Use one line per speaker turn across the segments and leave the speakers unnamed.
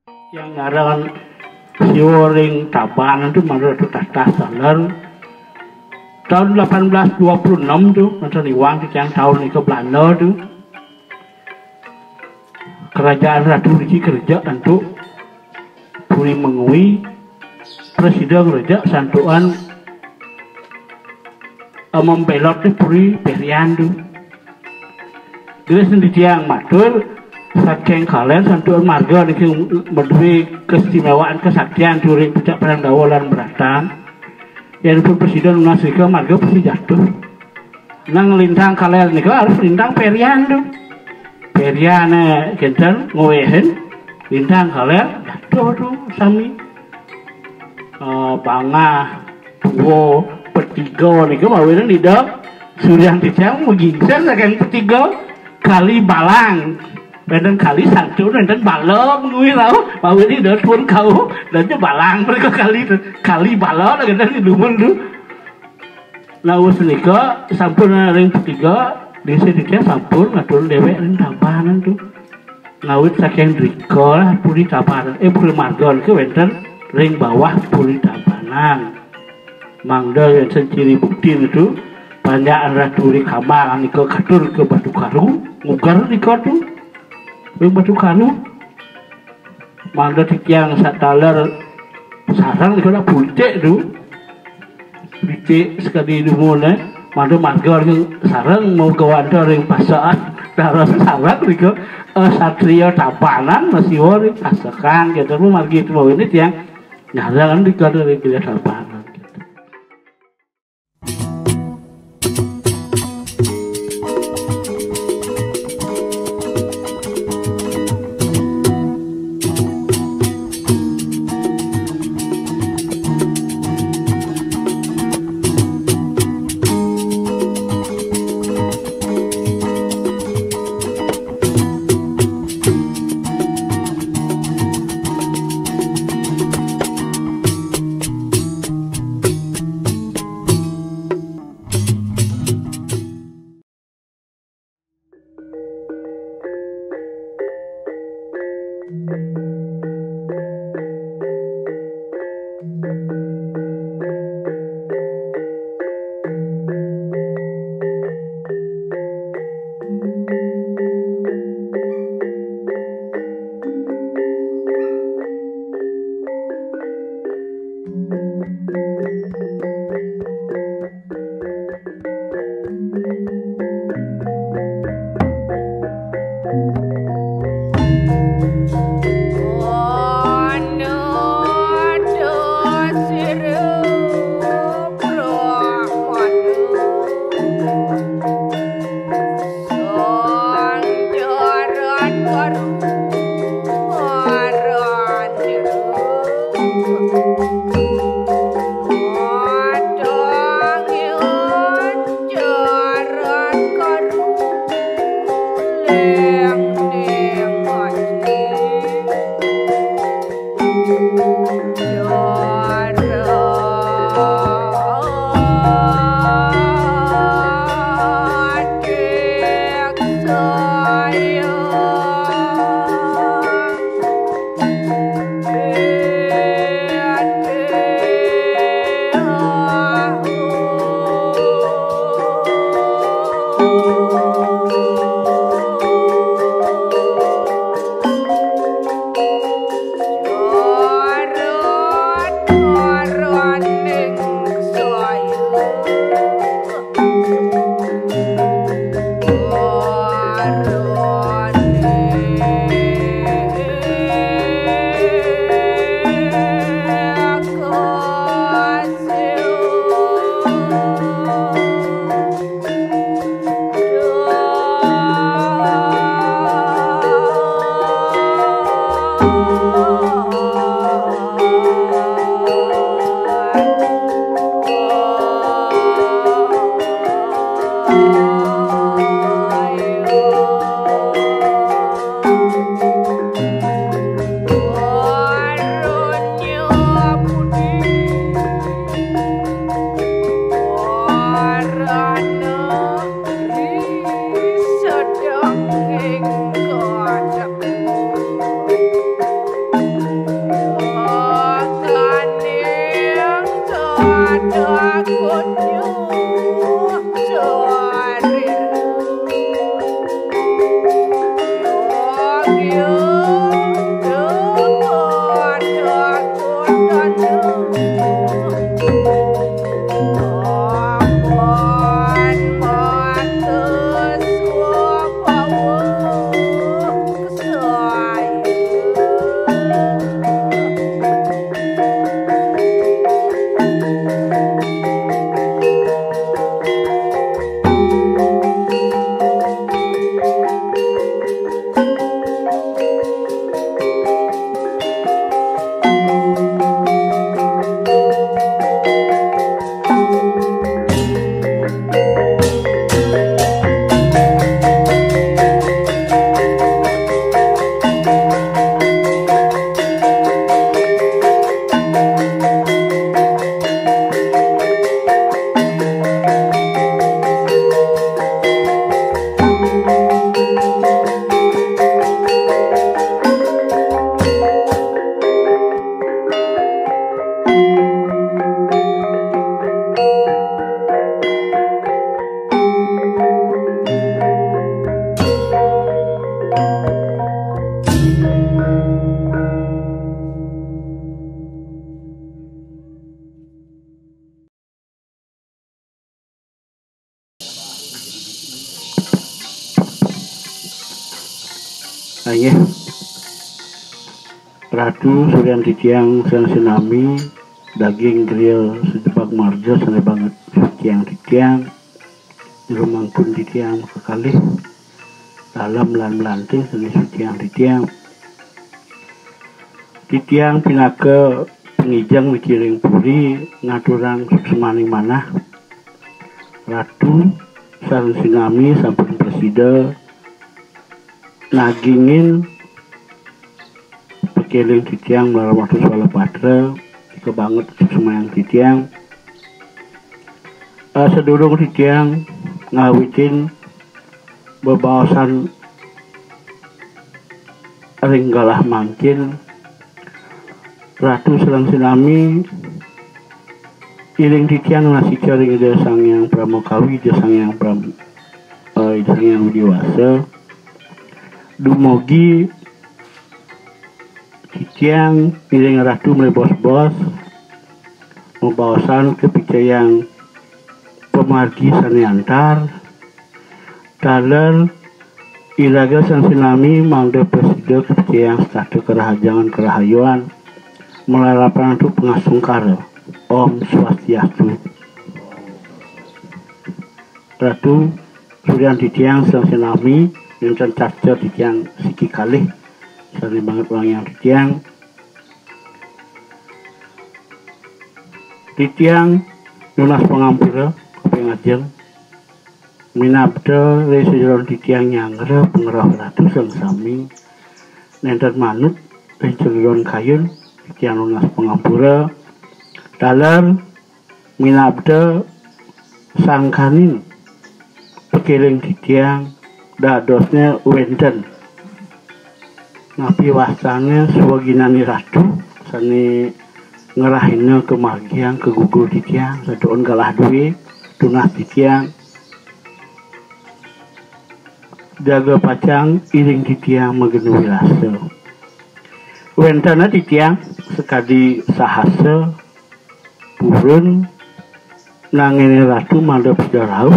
Yang ngaran siworing tabanan itu menurut tata salar tahun 1826 tuh macam Iwang yang tahun itu Belanda tuh kerajaan Ratu Riki kerja untuk puri mengui presiden kerja santuan membelot di puri Perian tuh dia sendiri yang matur saking kalian santuan marga ini berdua keistimewaan kesaktian turing pecah perang dawalan beratang yang pun presiden mengasih ke marga pasti jatuh nang lintang kalian ini harus lintang Perian tuh Perian kenten ngowehen lintang kalian jatuh tuh sami bangah tuwo petigo nih ke mawin di dok suryang ticang mengingser saking petigo kali balang dan kali satu dan balong gue tahu bahwa ini udah pun kau dan balang mereka kali balong dan di lumun tu lalu senika sampun ring ketiga di sini sampun ngatur dewek ring tabanan tu ngawit saking riko lah puri tabanan puri margon ke wenten ring bawah puri tabanan mangda yang ciri bukti itu banyak ratu di kamar niko katur ke batu karung ngugar niko tu yang batu kanu mangga yang sataler sarang itu nak puncak tu puncak sekali dulu ni mangga mangga sarang mau kawan yang pasaan darah sarang itu satria tabanan masih orang pasakan kita pun mangga itu mau ini yang nyarang di kada yang kita tabanan. Ayah Ratu Suryan Titiang sang sinami daging grill sejebak marjo sana banget Titiang Titiang di rumah pun Titiang kekali dalam lan melanting seni Titiang Titiang Titiang pinake pengijang mikiring puri ngaturang suksemaning manah Ratu sang sinami sampun presida nagingin pekeling Titiang melalui waktu soal patra jika banget semayang Titiang sedurung Titiang ngawitin bebawasan ringgalah mangkin Ratu Serang Sinami iring Titiang nasi caring ida sang yang pramukawi ida sang yang widiwasa dumugi Titiang iring Ratu mulai bos-bos membawasan kepercayaan pemargi saniantar dalam ilaga sang sinami mangda presida kepercayaan statu kerahajangan kerahayuan melalapan untuk pengasungkara Om Swastiastu Ratu Suryan Titiang sang sinami Yuncan Caca Titiang siki kalih sering banget orang yang Titiang lunas pengampura kepengajeng minabda residual Titiang nyangre pengerah Ratu sang sami nenten manut residual kayun Titiang lunas pengampura dalam minabda sangkanin pekeling Titiang dadosnya wenten ngapi wasane suwaginani Ratu sani ngerahina kemargian kegugur Titiang sadoon galah duwe tunah Titiang jaga pacang iring Titiang magenu wilasa wentana Titiang sekadi sahasa purun nangene Ratu mandap darau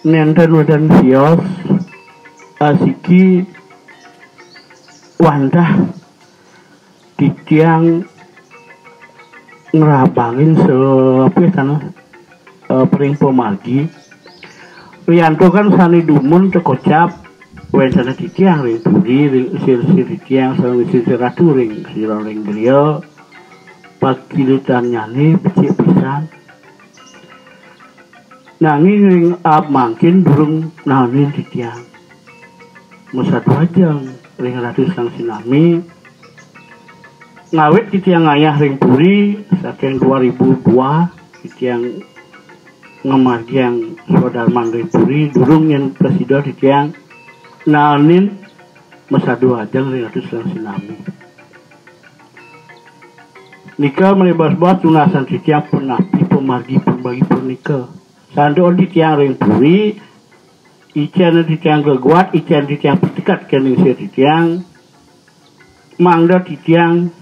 nenten wedan sios asiki wandah Titiang ngerabangin pering pemargi Rianto kan sani dumun tekocap wentana Titiang ring turi ring sir Titiang sareng sir Ratu ring sira ring griya pakilitan nyane becik pisan nanging ring ab mangkin durung naonin Titiang mesat wajang ring Ratu sang sinami ngawit Titiang ngayah ring puri saking 2002 Titiang ngemargiang Swadarman ring puri durung yang presida Titiang naonin mesat wajang ring Ratu sang sinami nikah melibas-bas tunasan Titiang penapi pemargi perbagi pernikah sandoon Titiang ring puri icen Titiang geguat icen Titiang petikat kening sir Titiang mangda Titiang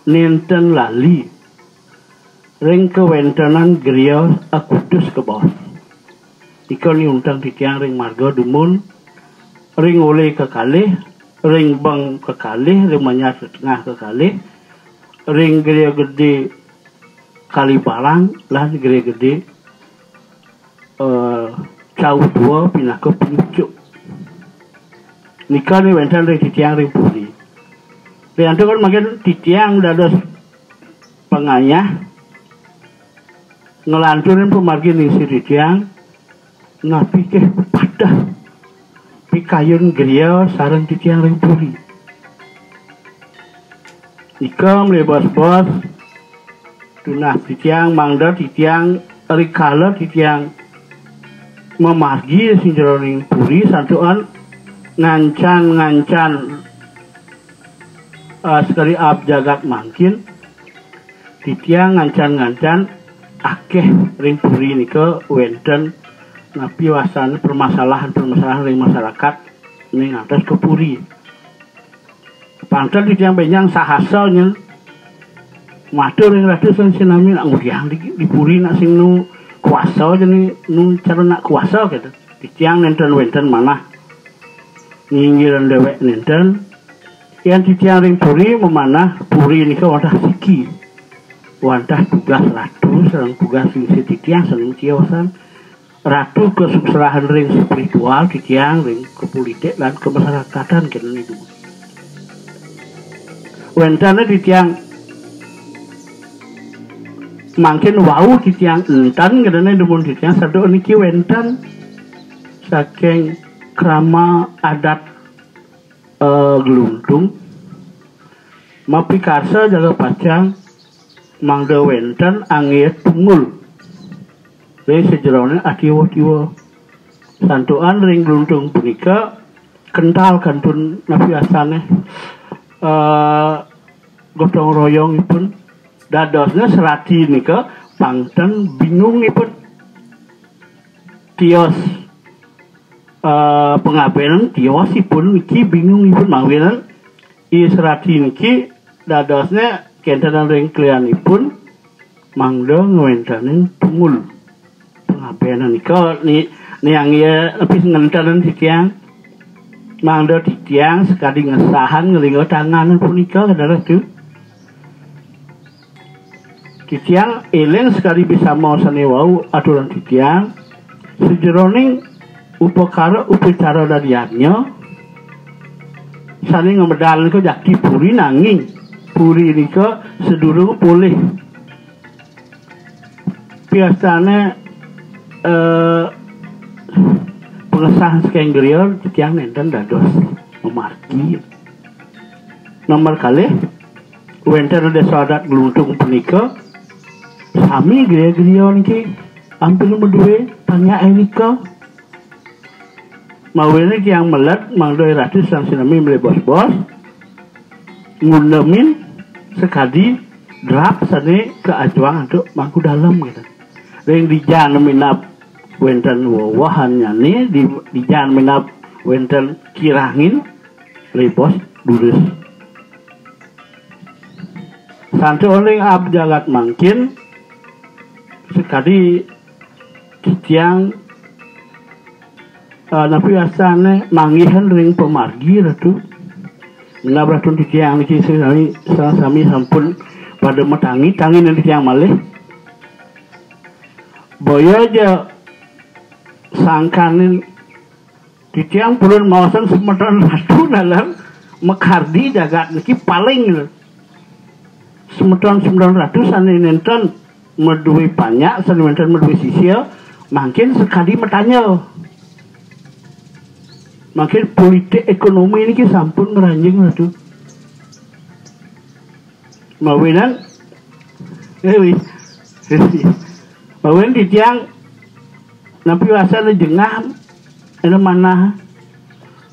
nenten lali ring kewentenan griya akudus ke bawah ika niuntang Titiang ring marga dumun ring oleh kekalih ring bang kekalih ring manyat tengah kekalih ring griya gede Kalibalang lan griya gede Cau dua pindah ke Pucuk nikah ni wentan ring Titiang ring puri Rianto kan makin Titiang dados pengayah ngelanturin pemargi ning si Titiang ngapi ke padah pikayun griya sareng Titiang ring puri nikah melebas-bas tunah Titiang mangda Titiang rikala Titiang memargi si jeroning puri santuan ngancan sekali ab jagat mangkin Titiang ngancan akeh ring puri nika wenten napi wasan permasalahan ring masyarakat ning atas ke puri panten Titiang benyang sahasa nyen matur ring Ratu sang sinami nak ngudiang di puri nak sing nu kuasa jadi nu cara nak kuasa gitu Titiang nenten wenten manah nyinggiran dewek nenten yang titiang ring puri memanah puri nika wadah siki wadah tugas ratu sareng tugas sing titiang sareng ciosan ratu kesukselahan ring spiritual titiang ring ke politik dan kemasyarakatan kena itu wentana titiang mungkin wau titiang entan kadane demun titiang sado niki wenten saking krama adat geluntung mapi karsa jaga pacang mangda wenten angin tungul dari sejerone akiwa-kiwa santuan ring geluntung punika kental kantun nabi asane gotong royong ipun dadosnya serati nika pangten bingung ipun tios pengabenan tios ipun niki bingung ipun mangwilan i serati niki dadosnya kentenan ring klian ipun mangda ngwentanin tungul pengabenan nika ni yang ia lebih ngentanan titiang mangda titiang sekali ngesahan ngelingo tangan punika kadara tuh titiang eling sekali bisa mau sanewau aturan titiang sejeroning upakara upacara dadiannya saling ngemedal ke jaki puri nanging puri ini ke sedurung boleh biasanya pengesahan sekian gerior titiang nenten dados memarki nomor kali wenten ada sadat geluntung penika sami geria-geria niki hampir berdua tanya Erika mau ini yang melet mangdoi ratus sang sinami beli bos-bos ngundemin sekali drap sane ke acuang untuk mangku dalam gitu ring dijan minap wenten wawahannya nih dijan minap wenten kirangin bos durus santai oleh ab jagat mangkin sekali titiang napi asane mangihan ring pemargi ratu nabratun titiang niki sami sampun pada metangi tangin nanti titiang malih boyo aja sangkanin titiang purun mawasan semeton ratu dalam mekardi jagat niki paling semeton ratu sane nenten medui banyak sedimentan medui sisia makin sekali bertanya makin politik ekonomi ini sampun ngeranjing tuh mawinan mawinan di tiang napi wasa jengah ini mana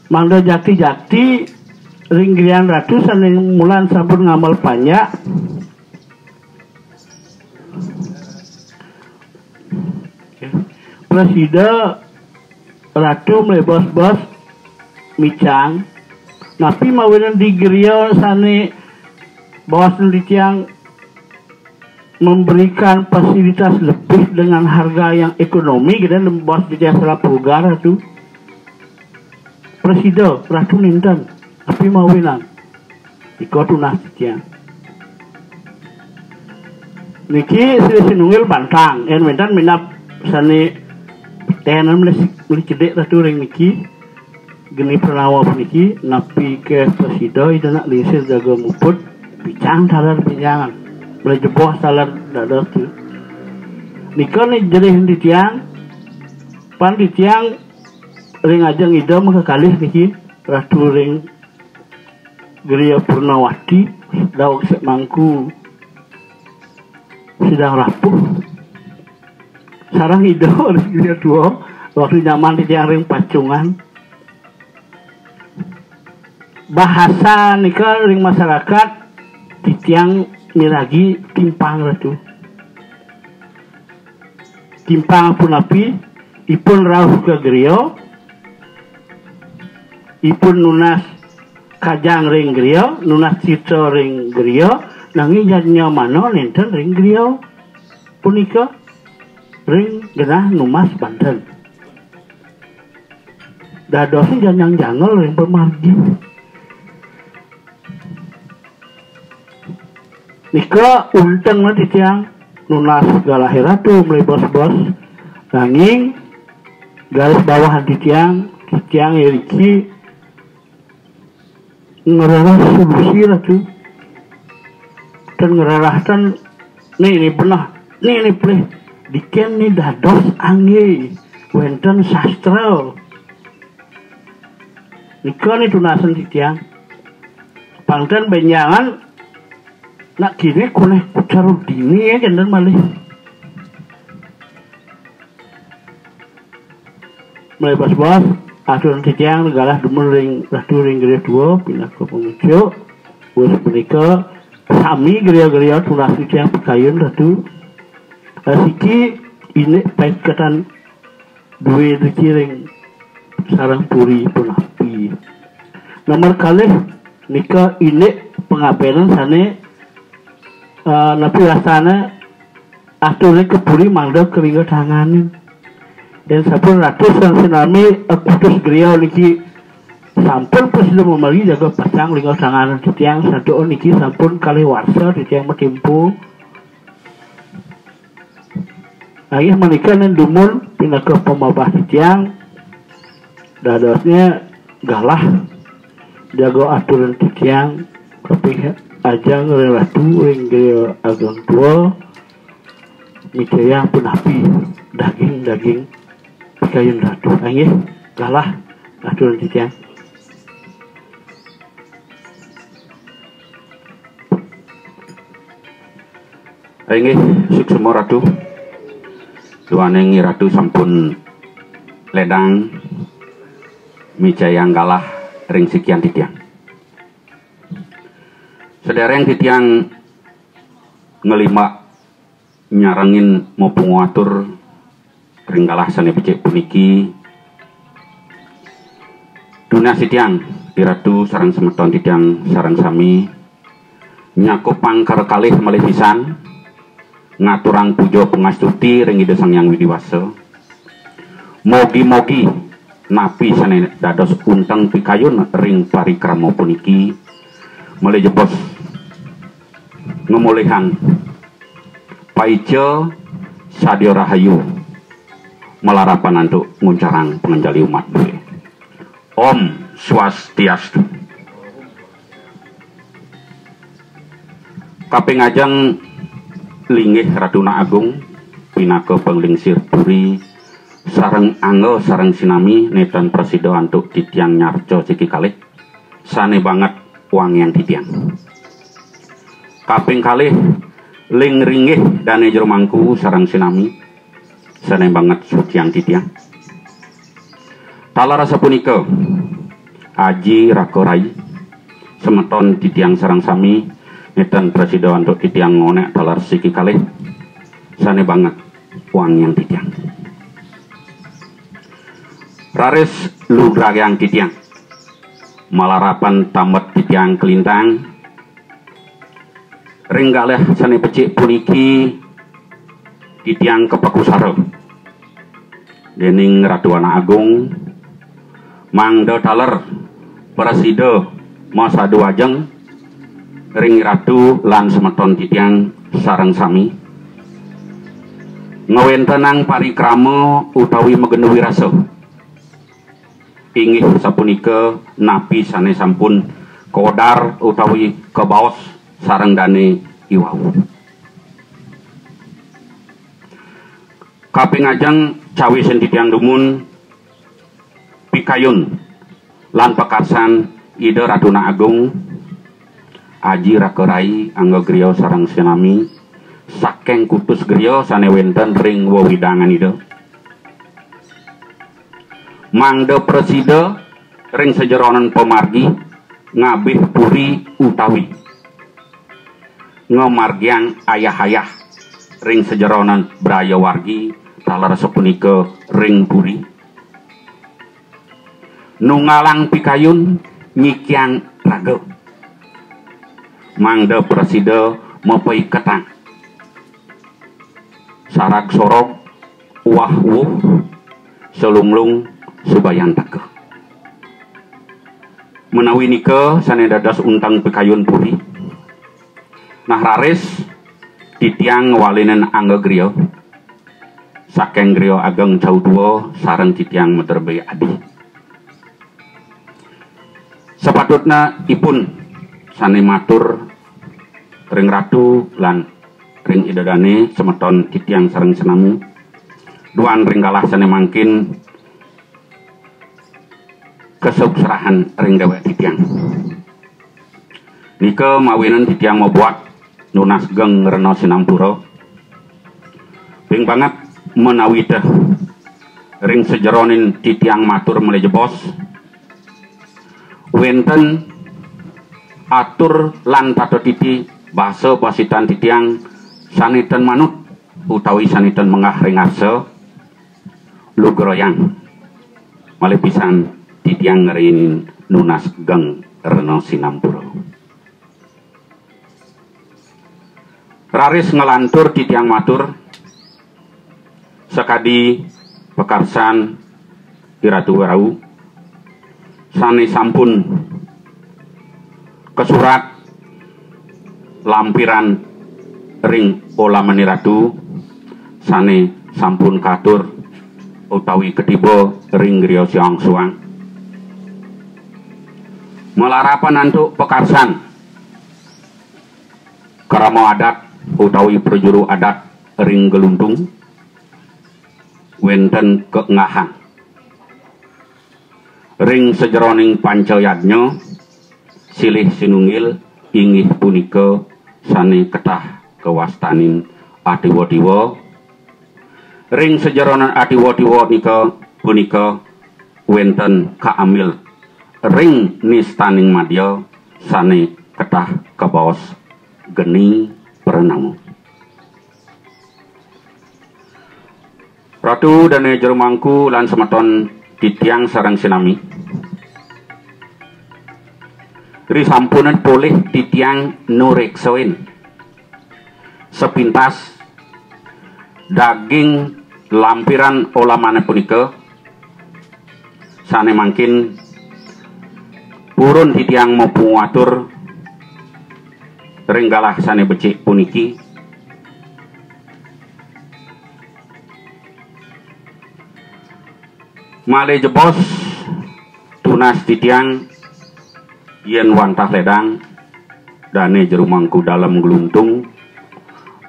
mangda jati ringgrian ratusan yang mulan sampun ngamal banyak presida ratu mulai bos-bos micang napi mawinan di geria sane bos yang memberikan fasilitas lebih dengan harga yang ekonomi gitu bos di jasa pulgar itu presida ratu ninten tapi mawinan ikut tunah titiang niki sinungil bantang en mentan minap sane tenan meli cedek ratu ring niki geni pernawa niki napi ke presida itu nak lisir jaga muput bicang talar pinjangan boleh jeboh talar dadah tu nika ni jadi di tiang pan di tiang ring aja ngida maka kalih niki ratu ring geria Purnawati dawak sek mangku sedang rapuh sarang ide harus dia dua waktu zaman di tiang ring pacungan bahasa nika ring masyarakat di tiang miragi timpang ratu timpang pun api ipun rauh ke gerio ipun nunas kajang ring gerio nunas citra ring gerio nanging jadinya mano nenten ring gerio punika ring genah Numas Banten dadosnya jangan janggal yang pemargi. Nika unteng nanti tiang nunas galahira tuh mulai bos-bos nanging garis bawahan di tiang Eriki ngerarah solusi lah tuh dan ngerarahkan ini pernah ini pleh diken nih dados angge wenten sastra nika nih tunasan di tiang pangtan benjangan nak gini kuleh kucaru dini ya jangan malih mulai bos-bos aturan titiang negalah dumur ring ratu ring geria dua pindah ke pengucuk bos menika sami geria-geria tunas titiang pekayun ratu siki ini baik ketan dua ring sarang puri punapi nomor kali nika ini pengabenan sana napi rasanya aturnya kepuri mandap kelingga tanganin dan sampun ratus yang sinami kutus geria niki sampun presiden memali jaga pasang lingga tanganan titiang satu niki sampun kali warsa titiang metimpu ayah menikah dan dumun pindah ke pemabah titiang dadasnya galah jaga aturan titiang kepihak aja ngerelatu ring gaya ageng tua mikirnya penapi daging kayun ratu angin galah aturan titiang
angin suksemo ratu tuanengi ratu sampun ledang mijayang galah ring sekian titiang sedereng titiang ngelima nyarangin mau penguatur ringgalah sane becek puniki dunia titiang diratu sarang semeton titiang sarang sami nyakup pangkar kalih malih pisan ngaturang pujo pengastuti ring ide sang yang widiwasa mogi-mogi napi sane dados untang pikayun ring parikrama puniki mulai jebos ngemulihan paice sadio rahayu melarapan untuk nguncarang pengenjali umat Om Swastiastu kaping ajeng linggih Raduna Agung pinaka penglingsir puri sareng anggo sareng sinami netan presido antuk titiang nyarco ciki kalih sane banget wangian titiang kaping kalih ling ringgih dane jero mangku sareng sinami sane banget sutiang titiang talara sapunika aji rakorai semeton titiang sareng sami netan presido antuk titiang ngonek talar siki kalih sane banget wangian titiang raris ludragang titiang malarapan tamet titiang kelintang ringgaleh sane pecik puniki titiang kepakusara dening Raduana Agung mangda taler presida masa duajeng ring ratu lan semeton titiang sareng sami ngawentenang parikrama utawi megenuwi rasa inggih sapunika napi sane sampun kodar utawi kebaos sareng dane iwau kaping ajeng cawi sentitiang dumun pikayun lan pekarsan ide Raduna Agung aji rakerai anggo griya sareng sinami saking kutus griya sane wenten ring wewidangan ide mangda presida ring sejeronan pemargi ngabih puri utawi ngomargiang ayah-ayah ring sejeronan braya wargi talar sepunika ring puri nungalang pikayun nyikiang raga mangda presida mepai ketang sarak sorok wah wuh selunglung subayan takeh menawi nika sane dados untang pekayun puri. Nah raris titiang walinen angga griya saking griya ageng Jaudua sareng titiang meterbe adi. Sepatutna ipun sane matur ring ratu lan ring idadane semeton titiang sareng senamu duan ring kalah sane mangkin kesukserahan ring dewek titiang. Nika mawinan titiang mau buat nunas geng rena sinampura. Ping banget menawi teh ring sejeronin titiang matur mulai jebos. Wenten atur lan pato titi basa pasitan titiang sanitan manut utawi sanitan mengah ring asa lugroyang. Malih pisan titiang ngerin nunas geng rena sinampura. Raris ngelantur titiang matur sekadi pekarsan Iratu Warau sane sampun kesurat lampiran ring olamani ratu sane sampun katur utawi ketiba ring griya siang suang melarapan antuk pekarsan karama adat utawi prajuru adat ring gelundung wenten keengahan ring sejeroning pancayadnya silih sinunggil inggih punika sane ketah kewastanin adiwa-diwa. Ring sejeroning adiwa-diwa nika punika wenten kaamil ring nistaning madya sane ketah kebaos geni perenamu. Ratu dane jerumangku lan semeton titiang sareng sinami ri sampunan poleh titiang nureksoin sepintas daging lampiran olamane punika sane mangkin purun titiang maupun watur ringgalah sane becik puniki malih jebos tunas titiang yen wantah ledang dane jerumangku dalam geluntung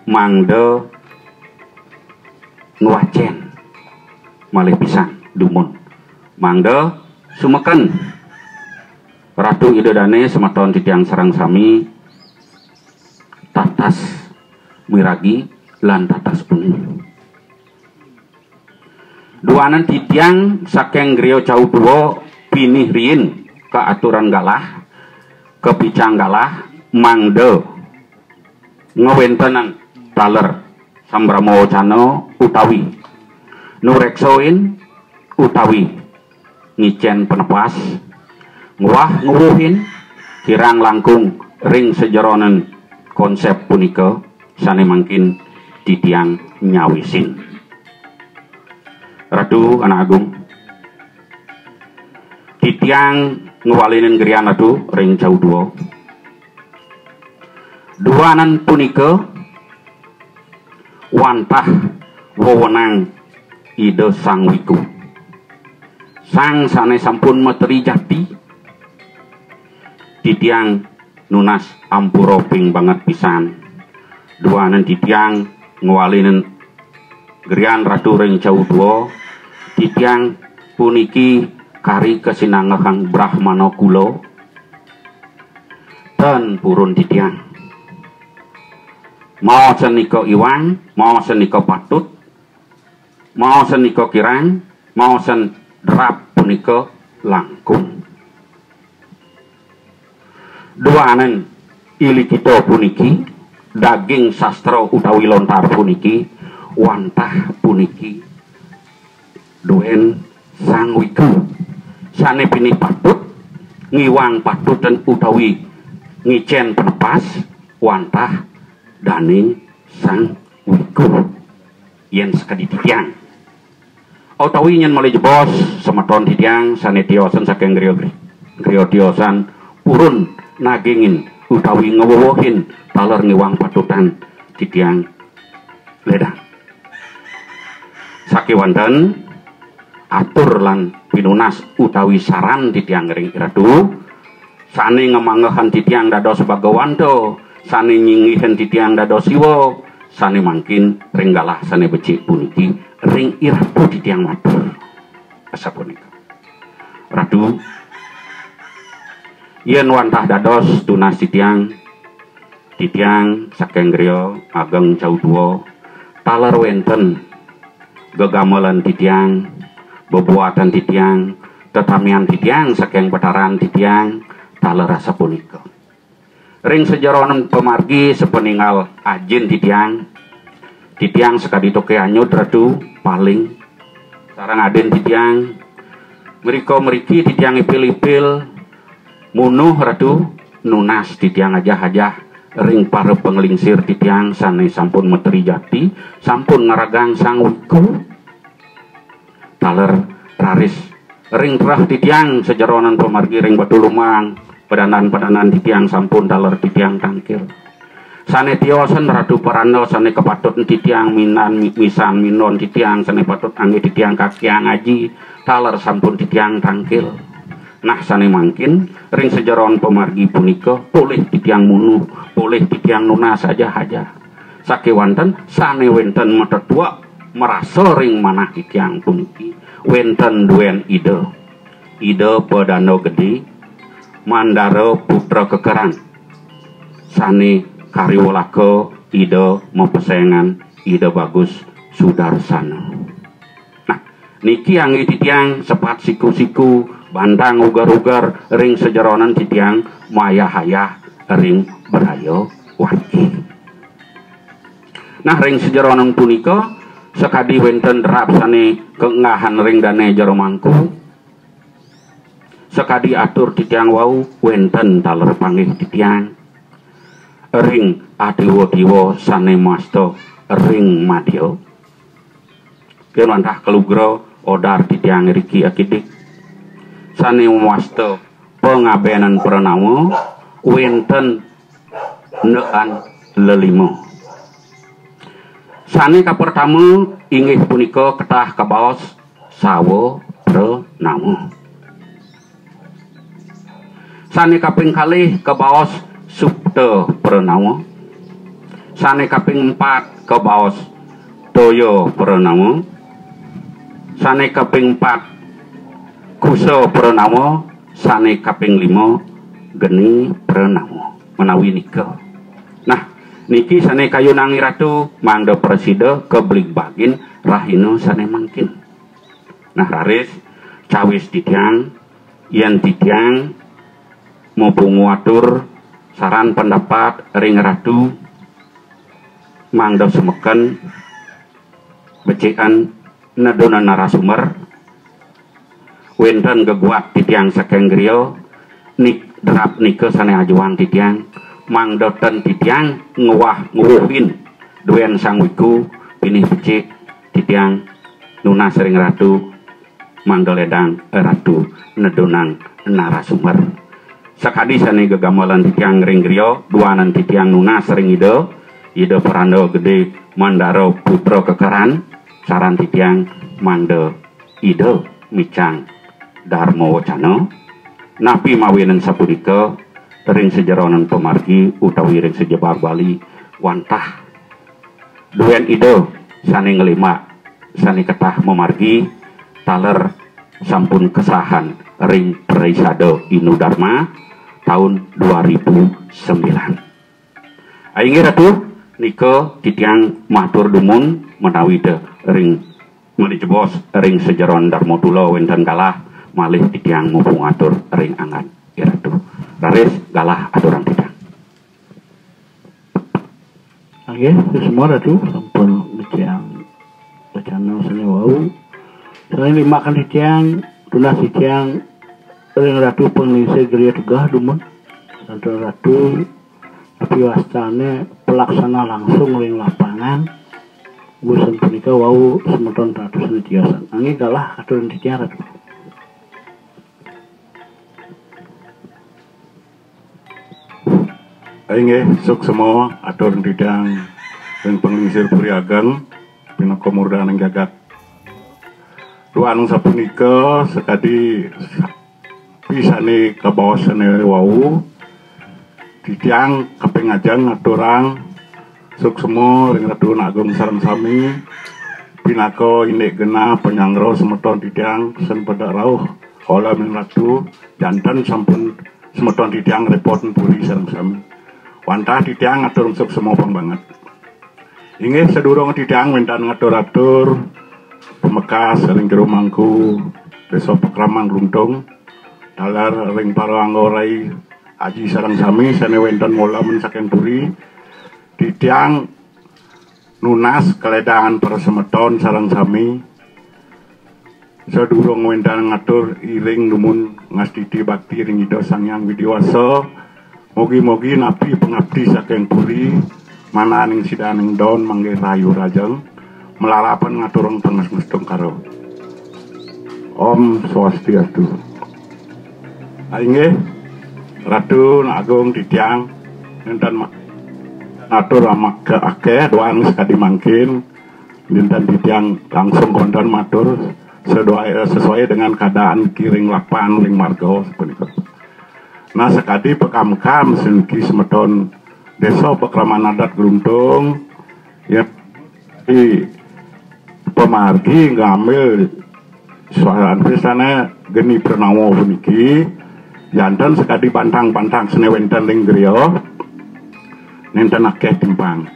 mangde nuacen malih pisan dumun mangde sumeken ratu idodane semeton titiang sareng sami tatas miragi lan tatas pun duanan titiang saking griya Jaudua pinih riyin ke aturan galah kepicang galah mangde ngewentenan taler sambrama wacana utawi nureksoin utawi ngicen penepas ngwah nguruhin kirang langkung ring sejeronen konsep punika sane mangkin titiang nyawisin. Ratu anak agung titiang ngewalinin grian ratu ring Jaudua duanan punika wantah wewenang ide sang wiku sang sane sampun meteri jati titiang nunas ampura ping banget pisan duanan titiang ngewalinin grian ratu ring Jaudua titiang puniki kari kesinangahang Brahmana kula dan purun titiang mau senika iwan mau senika patut mau senika kirang mau sen drap punika langkung duanen ili kita puniki daging sastra utawi lontar puniki wantah puniki duen sang wiku sane pinih patut ngiwang patut dan utawi ngicen penepas wantah dane sang wiku yen sekadi titiang utawi nyen malih jebos semeton titiang sane tiosen saking griya griya diosan purun nagingin utawi ngewowohin taler ngiwang patutan titiang ledang. Sakiwanten atur lan pinunas utawi saran titiang ring iradu sane ngemanggahan titiang dados bagawanto sane nyingihen titiang dados siwa sane mangkin ring galah sane becik puniki ring iradu titiang matur asapunika radu yen wantah dados tunas titiang saking griya ageng caudua taler wenten gegamelan titiang bebuatan titiang tetamian titiang saking petaran titiang taler rasa punika ring sejaronan pemargi sepeninggal ajin titiang sekadi toke anyut radu paling sarang aden titiang meriki titiang ipil-ipil munuh radu nunas titiang ajah-ajah ring para penglingsir titiang sane sampun meteri jati sampun ngaragang sang wiku taler raris ring terah titiang sejaronan pemargi ring batulumang padanan titiang sampun taler titiang tangkil sane tiosen radu parando sane kepatut titiang misan minon titiang sane patut angge titiang kakiang ngaji taler sampun titiang tangkil. Nah sane mangkin ring sejaron pemargi punika boleh titiang munuh boleh titiang nunas saja sakewanten sane wenten metetua merasa ring manah titiang puniki wenten duen ide pedano gede mandara putra kekeran sane kariwolaka ide mepesengan ide bagus sudarsana. Nah niki angge titiang sepat siku-siku bandang ugar-ugar ring sejeronan titiang mayah-hayah ring berayo wargi. Nah ring sejeronan punika sekadi wenten derap sane kengahan ring dane jero mangku sekadi atur titiang wau wenten taler panggih titiang ring adiwo-diwo sane masto ring madya yen wantah kelugro odar titiang riki akidik sane wasta pengabenan pranama wenten nean lelimo sane kapertama inggih punika ketah kabaos sawo pranama sane kaping kalih kabaos supta pranama sane kaping 4 kabaos toya pranama sane kaping 4 kusa pranama sane kaping 5 geni pranama menawi nika. Nah niki sane kayunangi ratu mangda presida keblik bagin rahina sane mangkin. Nah raris cawis titiang yen titiang mumpung ngatur saran pendapat ring ratu mangda semeken becikan nedona narasumber wenten geguat titiang saking griya nik derap nika sane ajuan titiang mangdoten titiang nguwuhin duen sang wiku pinih becik titiang nunas ring ratu mangdoledang ratu nedonang narasumber sakadi sane gegamelan titiang ring griya duanan titiang nunas ring ide parando gede mandaro putra kekeran saran titiang mangde ide micang Dharma wacana napi mawinen sapunika ring sejeronan pemargi utawi ring sejebar Bali wantah duen ide sane ngelima sane ketah memargi taler sampun kesahan ring Parisada Inu Dharma tahun 2009. Aingge ratu nika titiang matur dumun menawi de ring medijebos ring sejeron Dharma Tula wenten kalah malih titiang mumpung atur ring angan iratu raris galah aturan titiang.
Oke, semua ratu sampun titiang bacana sane wau selain dimakan titiang tunas titiang ring ratu penglingsir geria tegah dumun santo ratu tapi wastane pelaksana langsung ring lapangan busan punika wau semeton ratu seni tiosan angin galah aturan titiang ratu.
Nggih, suk semua atur didang dan penglingsir Puri Ageng pinaka murdaning jagat. Ruang sapunika sekadi pisane kabawasane wau didang kaping ajeng aturang suk semua ring Ratu Agung sareng sami pinaka indek genah penyangro semeton didang sen pada rauh olah min Ratu jantan sampun semeton didang repoten Puri sareng sami. Wantah didang atur suk semua banget. Inggih sedurung didang wentan ngatur-atur pemekas ring jero mangku desa Pekramang Gluntung dalar ring para anggorai aji sareng sami sene wenten mola men saking Puri didang nunas keledahan para semeton sareng sami sedurung wentan ngatur iring numun ngastiti bakti ring Ida Sang Hyang Widiwasa. Mogi-mogi napi pengabdi saking Puri mananing sidaning daun mangge rayu rajeng melarapan ngaturung tenges mestung karo Om Swastiastu. Inggih Ratu Agung didang enten atur amak akeh doan sekadi mangkin dinten didang langsung konten matur sesuai dengan keadaan kiring lapan ring marga sepunika. Nah sekadi pekam-kam seniki semeton desa Pekraman Adat Gluntung ya di pemargi ngambil suaraan pisane geni Pranawa puniki jantan sekadi pantang-pantang sene wenten ring griya nenten akeh timpang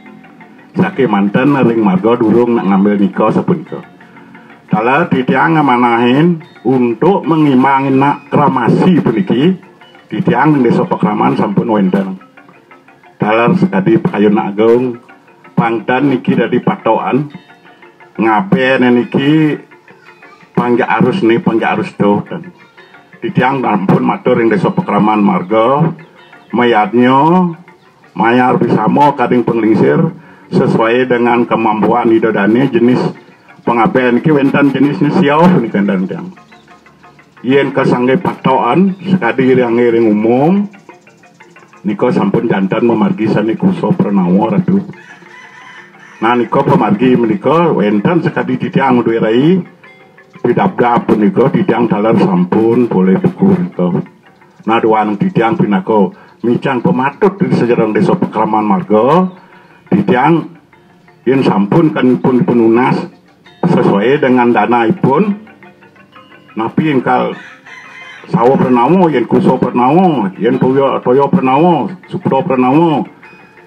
saking manten ring marga durung nak ngambil nika sapunika. Dalah didang ngamanahin untuk mengimbangi nak kramasi puniki didang desa Pekraman sampun wenten. Dalar sekadi Pakayun Agung pangdan niki dari patokan ngaben niki panggak arus nih panggak arus do dan didang ampun matur ing desa Pekraman marga mayatnya mayar bisamo kading penglingsir sesuai dengan kemampuan idodane jenis pengaben niki wenten jenisnya siau niki dan yen kasangge patokan sekadi ring umum niko sampun jantan memargi sani kuso Pranawa Ratu. Nah niko pemargi menika wenten sekadi didang duwe rai bidabda punika didang dalar sampun boleh buku niko. Nah doan didang pinaka micang pematut di sejarah desa Pekraman marga didang yen sampun kanipun penunas sesuai dengan dana ipun napi engkal sawo Pranawa yen kuso Pranawa yen toyo Pranawa supro Pranawa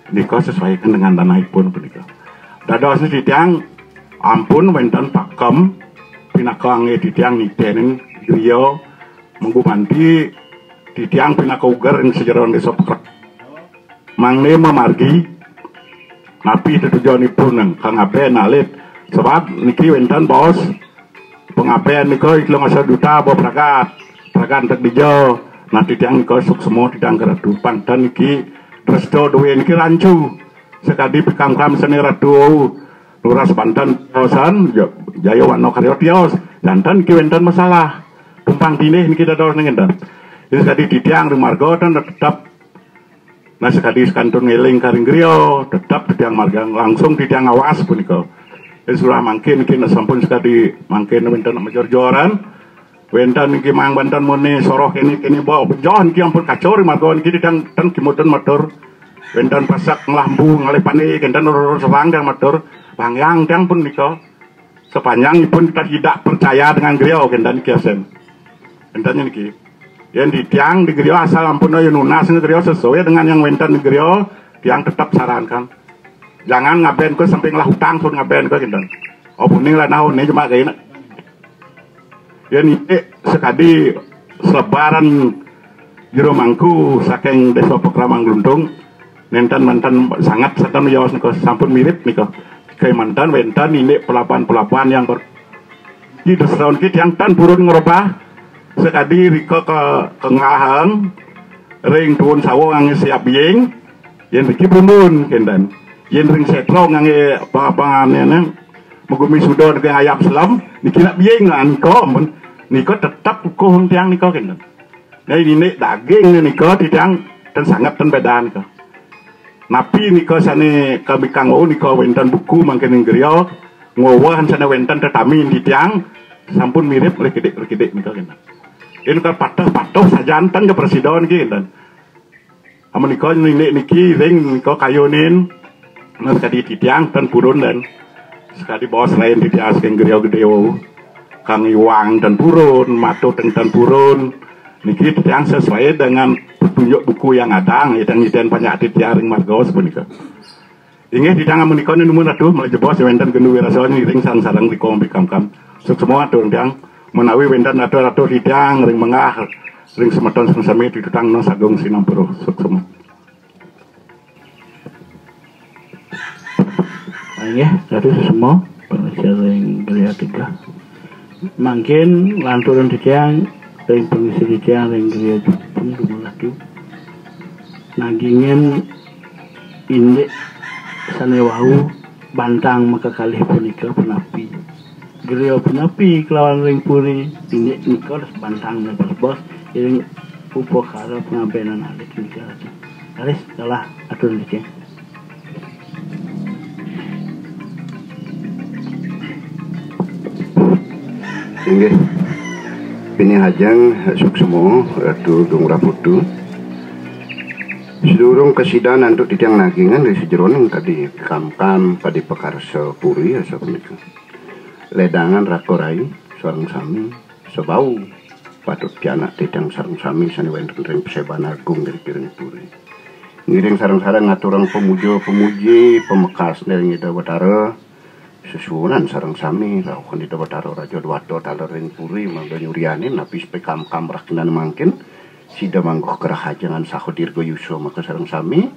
nika sesuaikan dengan danaipun punika. Dados didang ampun wenten pakem pinaka angge didang nitenen griya mengku manti didang pinaka uger ing sejarah desa Pekraman mangne memargi napi tujuanipun kang aben alit sebab niki wenten bos pengaben nika iklo ngasa duta bo pragat antek dijo nanti tiang niko suk semua didang Ratu pandan niki resto duwe niki rancu sekadi pikam-kam seni Ratu luras pandan tosan jaya wano karyo tios jantan niki wenten masalah tumpang dine niki dados nengendan jadi sekadi didang ring marga dan tetap nah sekadi sekantun ngeling karing griya tetap didang marga langsung didang awas punika surah mangkin niki sampun sekadi mangkin wenten major-joran wenten niki mang banten muni soroh kini bawa bejon ki ampun kacau marga niki didang ten kimuten matur wenten pasak nglambu ngalepani kenten serang dan matur pangyang tiang pun nika sepanjang pun tidak percaya dengan griya kenten kiasen kenten niki yen di tiang di griya asal ampun yo nunas griya sesuai dengan yang wenten di griya tiang tetap sarankan jangan ngaben ko sampai ngelah hutang sun ngaben ko kenten opuning lah naon ne cuma kayaknya ya ini sekadi selebaran jero mangku saking desa Pekraman Gluntung nenten mantan sangat satan yawas niko sampun mirip niko kaya mantan wenten ini pelapan yang di desaun kit yang tan purun ngerubah sekadi riko ke ngahang ring tuun sawo ngangi siap ying yen riki bumbun kendan yen ring setro ngangi pangannya megumi sudo dengan ayam selam nikila biyeng lah niko tetap kuhung tiang niko kendan. Nah ini daging niko tidang dan sangat ten bedaan niko. Napi nika sane kami kanggo nika wenten buku mangken ing griya ngowahan sana wenten tetami di tiang sampun mirip lekidek nika kena. Ini kan patuh sajantan ke presiden iki dan amun nika niki ring nika kayunin mas kadi di tiang dan purun dan sekali bos lain di tiang sing griya gede kang iwang dan purun matu dan purun niki di tiang sesuai dengan petunjuk buku yang ada dan banyak di tiang ring marga sepunika. Inggih ditang menika numun aduh mlejebos wenten genu wirasawani ring sareng-sareng riko mbikam-kam. Semua atur tiang menawi wenten atur-atur hidang ring mengah ring semeton sami ditutang nang sagung sinampura semua.
Inggih dados semua ring griya tiga. Mangkin lanturan ditiang ring pengisi ditiang ring griya pun dumulatu. Nangingen indek sane wau bantang maka kalih punika penapi griya penapi kelawan ring puri ini nika bantang bos ing upakara pengambenan alit nika alis salah atur niki
inggih pini hajang suksemo ratu dung raputu sedurung kesidanan untuk ditiang nagingan dari sejeroning tadi kam-kam tadi pekarsa puri asa punika ledangan rakorai sareng sami sebau patut pianak ditiang sareng sami sani wenten ring Seban Agung dari kiring puri ngiring sareng-sareng ngaturang pemuji pemekas dari Ida Batara susunan sareng sami rauhan Ida Batara Raja Dwato taler ring puri mangga nyurianin napis pekam-kam rakinan mangkin sida mangguh kerahajangan saho dirgo yuso maka sareng sami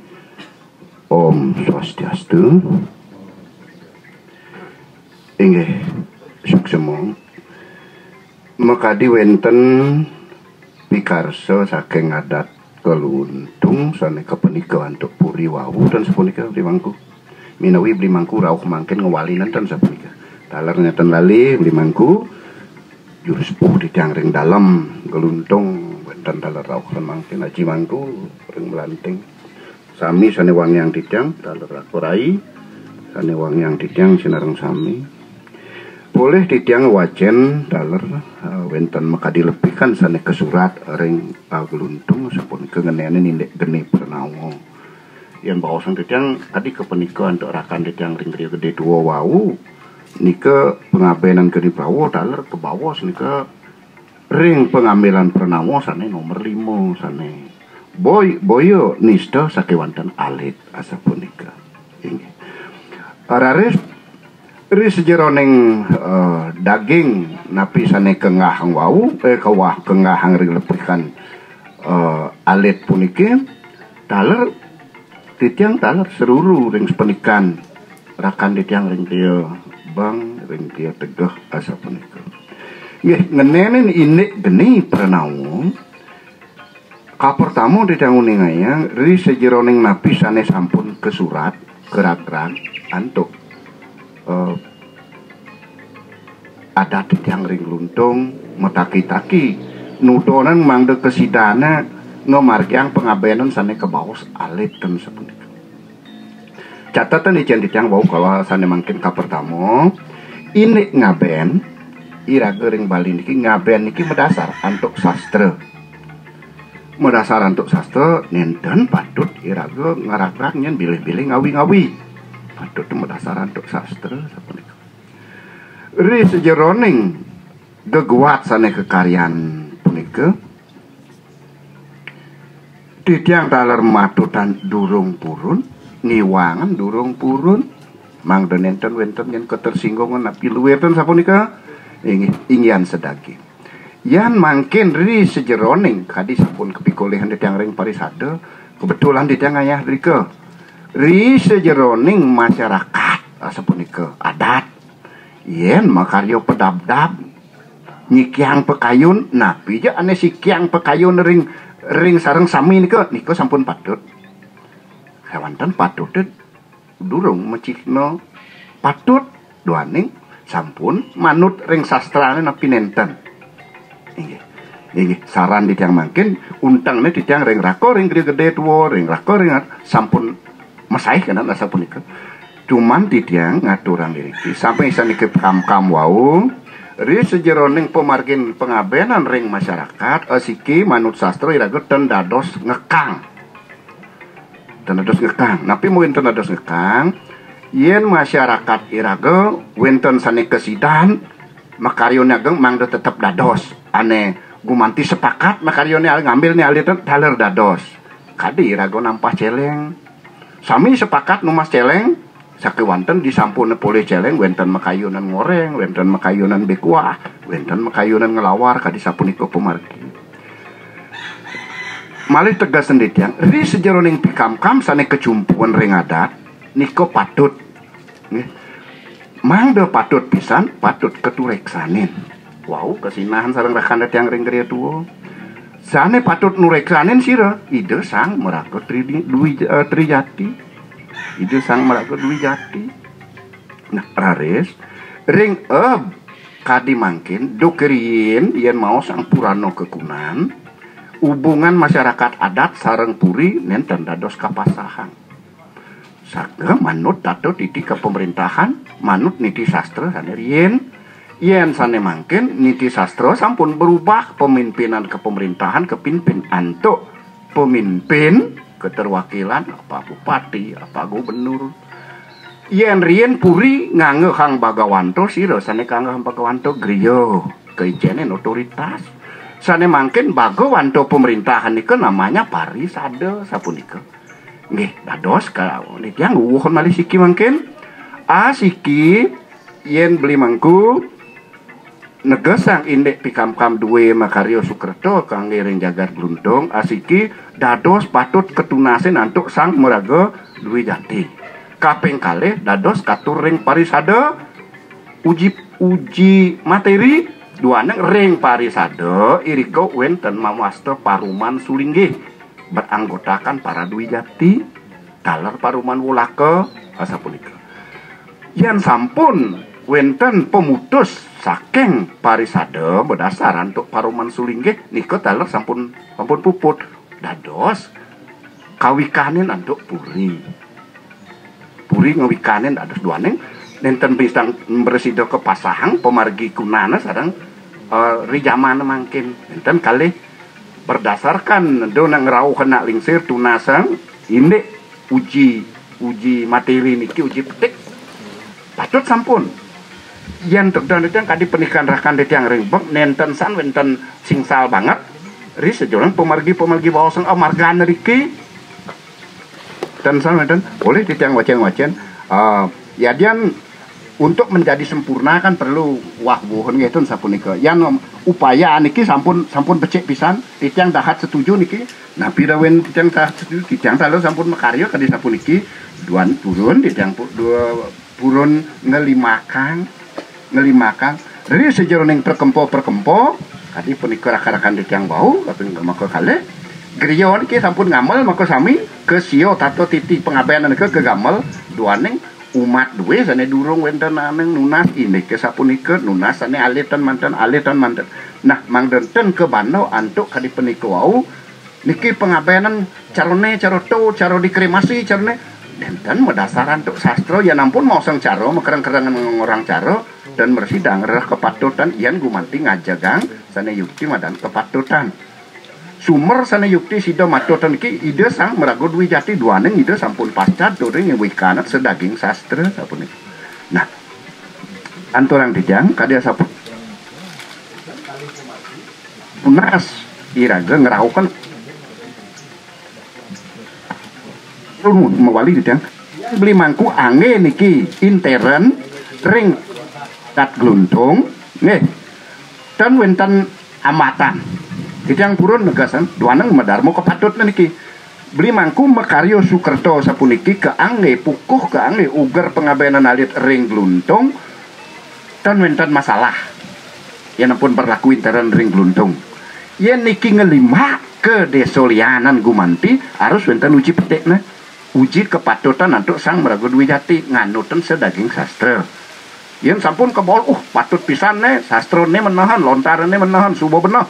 Om Swastiastu inggih suksemo makadi wenten pikarsa saking adat keluntung sane kepunika antuk puri wau dan sapunika blimangku minawi blimangku rauh mangken ngewalinan dan sapunika taler ngeten lali blimangku jurus puh di tiang ring dalam keluntung dan taler rauhan mangkin aji mangku ring melanting sami sane wang yang ditiang taler rakorai sane wang yang ditiang sinareng sami boleh ditiang wajen taler wenten makadi lebihkan sane kesurat ring geluntung sapun kengeneane nindek geni pernawo yen baosan ditiang tadi kepenika untuk rakan ditiang ring griya gede dua wau nika pengabenan geni prawo taler ke bawah nika ring pengambilan pernawo sane nomor 5 sane boyo nista sakewanten alit asa punika inggih araris ri sejeroning daging napi sane kengahang wau kawah kengahang ring lepikan alit puniki taler titiang taler seruru ring sepenikan rakan titiang ring dia bang ring dia tegah asa punika nggih ngenenen ini geni pranawo kapertamo didanguning ngayang ri sejeroning napi sane sampun kesurat gerak-gerak antuk adat yang ring luntung metaki-taki nudonan mangde kesidana ngomarkyang pengabenan sane kebawas alit dan sepunika catatan ijen ditang wau kalau sane mangkin kapertamo ini ngaben iraga ring Bali niki ngaben niki mendasar antuk sastra mendasar antuk sastra nenten patut iraga ngarak-rak nyen bilih-bilih ngawi-ngawi patut mendasar antuk sastra sapunika ri sejeroning geguat sane kekaryan punika titiang taler matutan durung purun ngiwangan durung purun mangda nenten wenten yen ketersinggungan api luwir ten sapunika inggian sedagi yan mangkin ri sejeroning kadi sampun kepikolehan ditiang ring parisade kebetulan ditiang ayah rike ri sejeroning masyarakat sapunika adat yen makaryo pedab-dab nyikyang pekayun napi ja ane sikyang pekayun ring sareng sami nika sampun patut hewanten patut durung mecikno patut duaning sampun manut ring sastrane napi nenten inggih saran ditiang mangkin untangnya ditiang ring rako ring gede tuwa ring rako ring sampun Mesai kana asa punika. Cuman titiang ngaturan diriki sampai saniki kam-kam wau ri sejeroning pemargin pengabenan ring masyarakat asiki manut sastra iraga tendados ngekang. Tendados ngekang. Napi mungkin tendados ngekang yen masyarakat iraga wenten saniki kesidan makaryone ageng mangda tetep dados. Ane gumanti sepakat makaryone ngambil ni alih daler dados. Kadi iraga nampah celeng. Sami sepakat numas celeng sakewanten disampun boleh celeng wenten makayunan ngoreng, wenten makayunan bekuah, wenten makayunan ngelawar kadi sapunika pemargi. Malih tegas sendirian, ri sejeroning pikam-kam sane kecumpuan ring adat niko patut nggih. Mangda patut pisan, patut ketureksanin. Wow, kesinahan sareng rekan yang ring kriya tuwa. Sane patut nureksanin sira, ide sang merako Trijati. Ide sang merako Trijati. Nah, rares ring kadi mangkin dokerien yen mau sang Purano kekunan hubungan masyarakat adat sareng puri nenten dados kapasahan. Sake manut tato titi ke pemerintahan, manut niti sastra sane rien. Yen sane mangkin niti sastra sampun berubah pemimpinan ke pemerintahan ke pimpin antuk pemimpin keterwakilan apa bupati apa gubernur. Yen rien puri ngangge Kang Bagawanto sira sane Kang Bagawanto griya keijenen otoritas. Sane mangkin Bagawanto pemerintahan niku namanya parisade sapunika. Nggih dados kalau nitya nguwuhun malih siki mangkin asiki yen beli mangku negesang indek pikam-kam duwe makaryo Sukerto kangge ring jagat gluntung asiki dados patut ketunasin antuk sang Meraga Trijati. Kaping kalih dados katur ring parisade uji materi duaneng ring parisade iriko wenten mamasta Paruman Sulinggih beranggotakan para Trijati dalar Paruman Wulaka asapunika. Yen sampun wenten pemutus saking parisade berdasar untuk Paruman Sulinggih nika dalar sampun puput dados kawikanin untuk puri ngawikanin dados duaneng nenten pisang bersida kepasahang pemargi kunana sareng rijamana mangkin nenten kalih berdasarkan dona ngrauh kena lingsir tunasang indek uji materi niki uji petik patut sampun yen tekdan itu kadi pernikahan rakan yang ringbek nenten san wenten singsal banget ri sejorang pemargi bawasang margana riki dan san wenten boleh titiang wacan ya dian untuk menjadi sempurna kan perlu wahbuhun gitu sapunika yang upaya niki sampun becik pisan titiang dahat setuju niki nah pirawen titiang dahat setuju titiang talu sampun makarya kadi sapuniki duan purun titiang dua purun ngelimakan dari sejeroning perkempo kadi punika rakan-rakan titiang bau kaping maka kalih griya niki sampun ngamel maka sami ke sio tato titi pengabean niki ke gamel duaning umat duwe sane durung wenten aneng nunas indike sapunika nunas sane alitan manten nah mangdenten ke bano antuk kadi punika wau niki pengabeanan carone caroto caro dikremasi carone denten medasar antuk sastra ya ampun mau sang caro mekereng-kerengan ngorang caro dan bersidang reh kepatutan ian gumanti ngajagang sane yukti madan kepatutan sumber sana yukti sida matotan ki ide sang Meraga Trijati duaneng ide sampun pasca doring wikanat sedaging sastra sapunika. Nah, antorang dijang kadya sapun punas iraga ngraukan mawali dijang beli mangku ange niki intern ring kat gluntung nggih dan wenten amatan Kijang purun negasan duaneng medarmo kepatut niki beli mangku makaryo Sukerto sapuniki keangge pukuh keangge uger pengabenan alit ring gluntung dan wenten masalah yang pun berlaku intern ring gluntung yen niki ngelima ke desolianan gumanti harus wenten uji petikna uji kepatutan untuk sang Meraga Trijati nganuten sedaging sastra yen sampun kebol patut pisan ne sastra ne menahan lontaran ne menahan subuh bener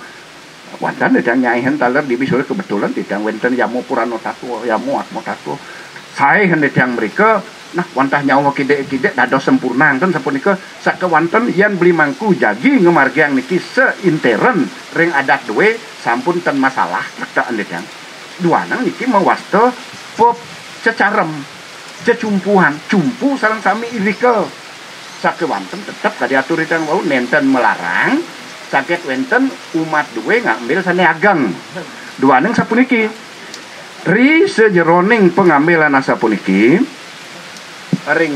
wantan yang nyaihan taler di bisore kebetulan tidak wenten yamu Purano Tatwa yamu Atmo Tatwa saya hendak yang mereka nah wantah nyawa kide-kide dados sempurna kan sapunika sakewanten yen beli mangku jagi ngemargiang niki seinteren ring adat duwe sampun ten masalah tak andek yang duanang niki mewasta pop cecarem cecumpuhan cumpu sareng sami irike sakewanten tetep tadi atur yang wau nenten melarang sakit wenten umat duwe ngambil sane agang duanang sapuniki ri sejeroning pengambilan sapuniki ring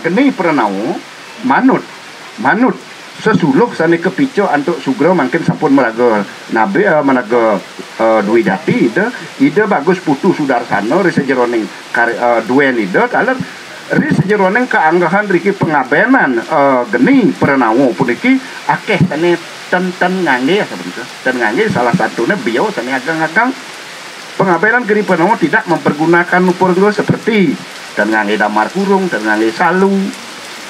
geni pernau manut sesuluk sani kepico antuk sugro mungkin sampun melaga nabi melaga dwi dati ide bagus putu sudarsano ri sejeroning duen ide kaler ri sejeroning keanggahan riki pengabenan geni pernau puniki akeh tani ten ngangge sebenarnya ten ngangge salah satunya bio sani agang-agang pengabelan geni pernau tidak mempergunakan nupur seperti dan ngangge damar kurung, dan ngangge salu,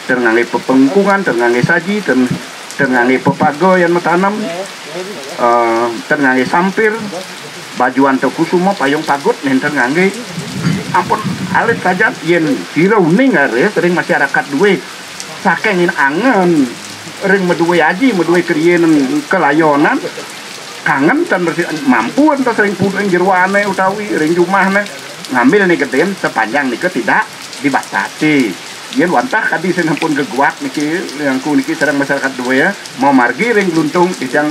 dan ngangge pepengkungan, dan ngangge saji, dan ngangge pepago yang metanam, dan ngangge sampir, bajuan tekusumo, payung pagut, dan ngangge ampun alit saja yen dirauning are sering masyarakat duwe sakengin angen ring meduwe aji meduwe kriyen kelayonan kangen dan mampu ento sering pun jeruane utawi ring rumahne ngambil nih geden sepanjang nih tidak dibatasi. Yen wantah kadi sing pun geguak niki yang ku niki sareng masyarakat dua ya mau margi ring gluntung dijang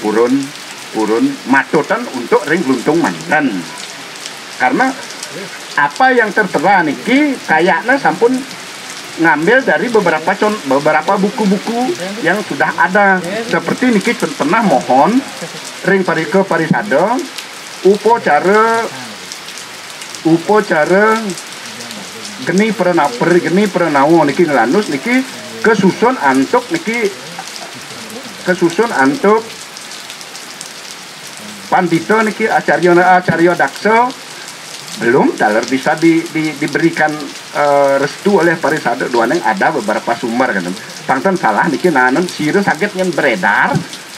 purun matotan untuk ring gluntung manten. Karena apa yang tertera niki kayaknya sampun ngambil dari beberapa buku-buku yang sudah ada seperti niki pernah mohon ring parike parisada upo cara geni perenau niki ngelanus niki kesusun antuk pandito niki acaryo daksa belum dalar bisa diberikan restu oleh parisada duaneng ada beberapa sumber kan pangten salah niki nanen sire sakit yang beredar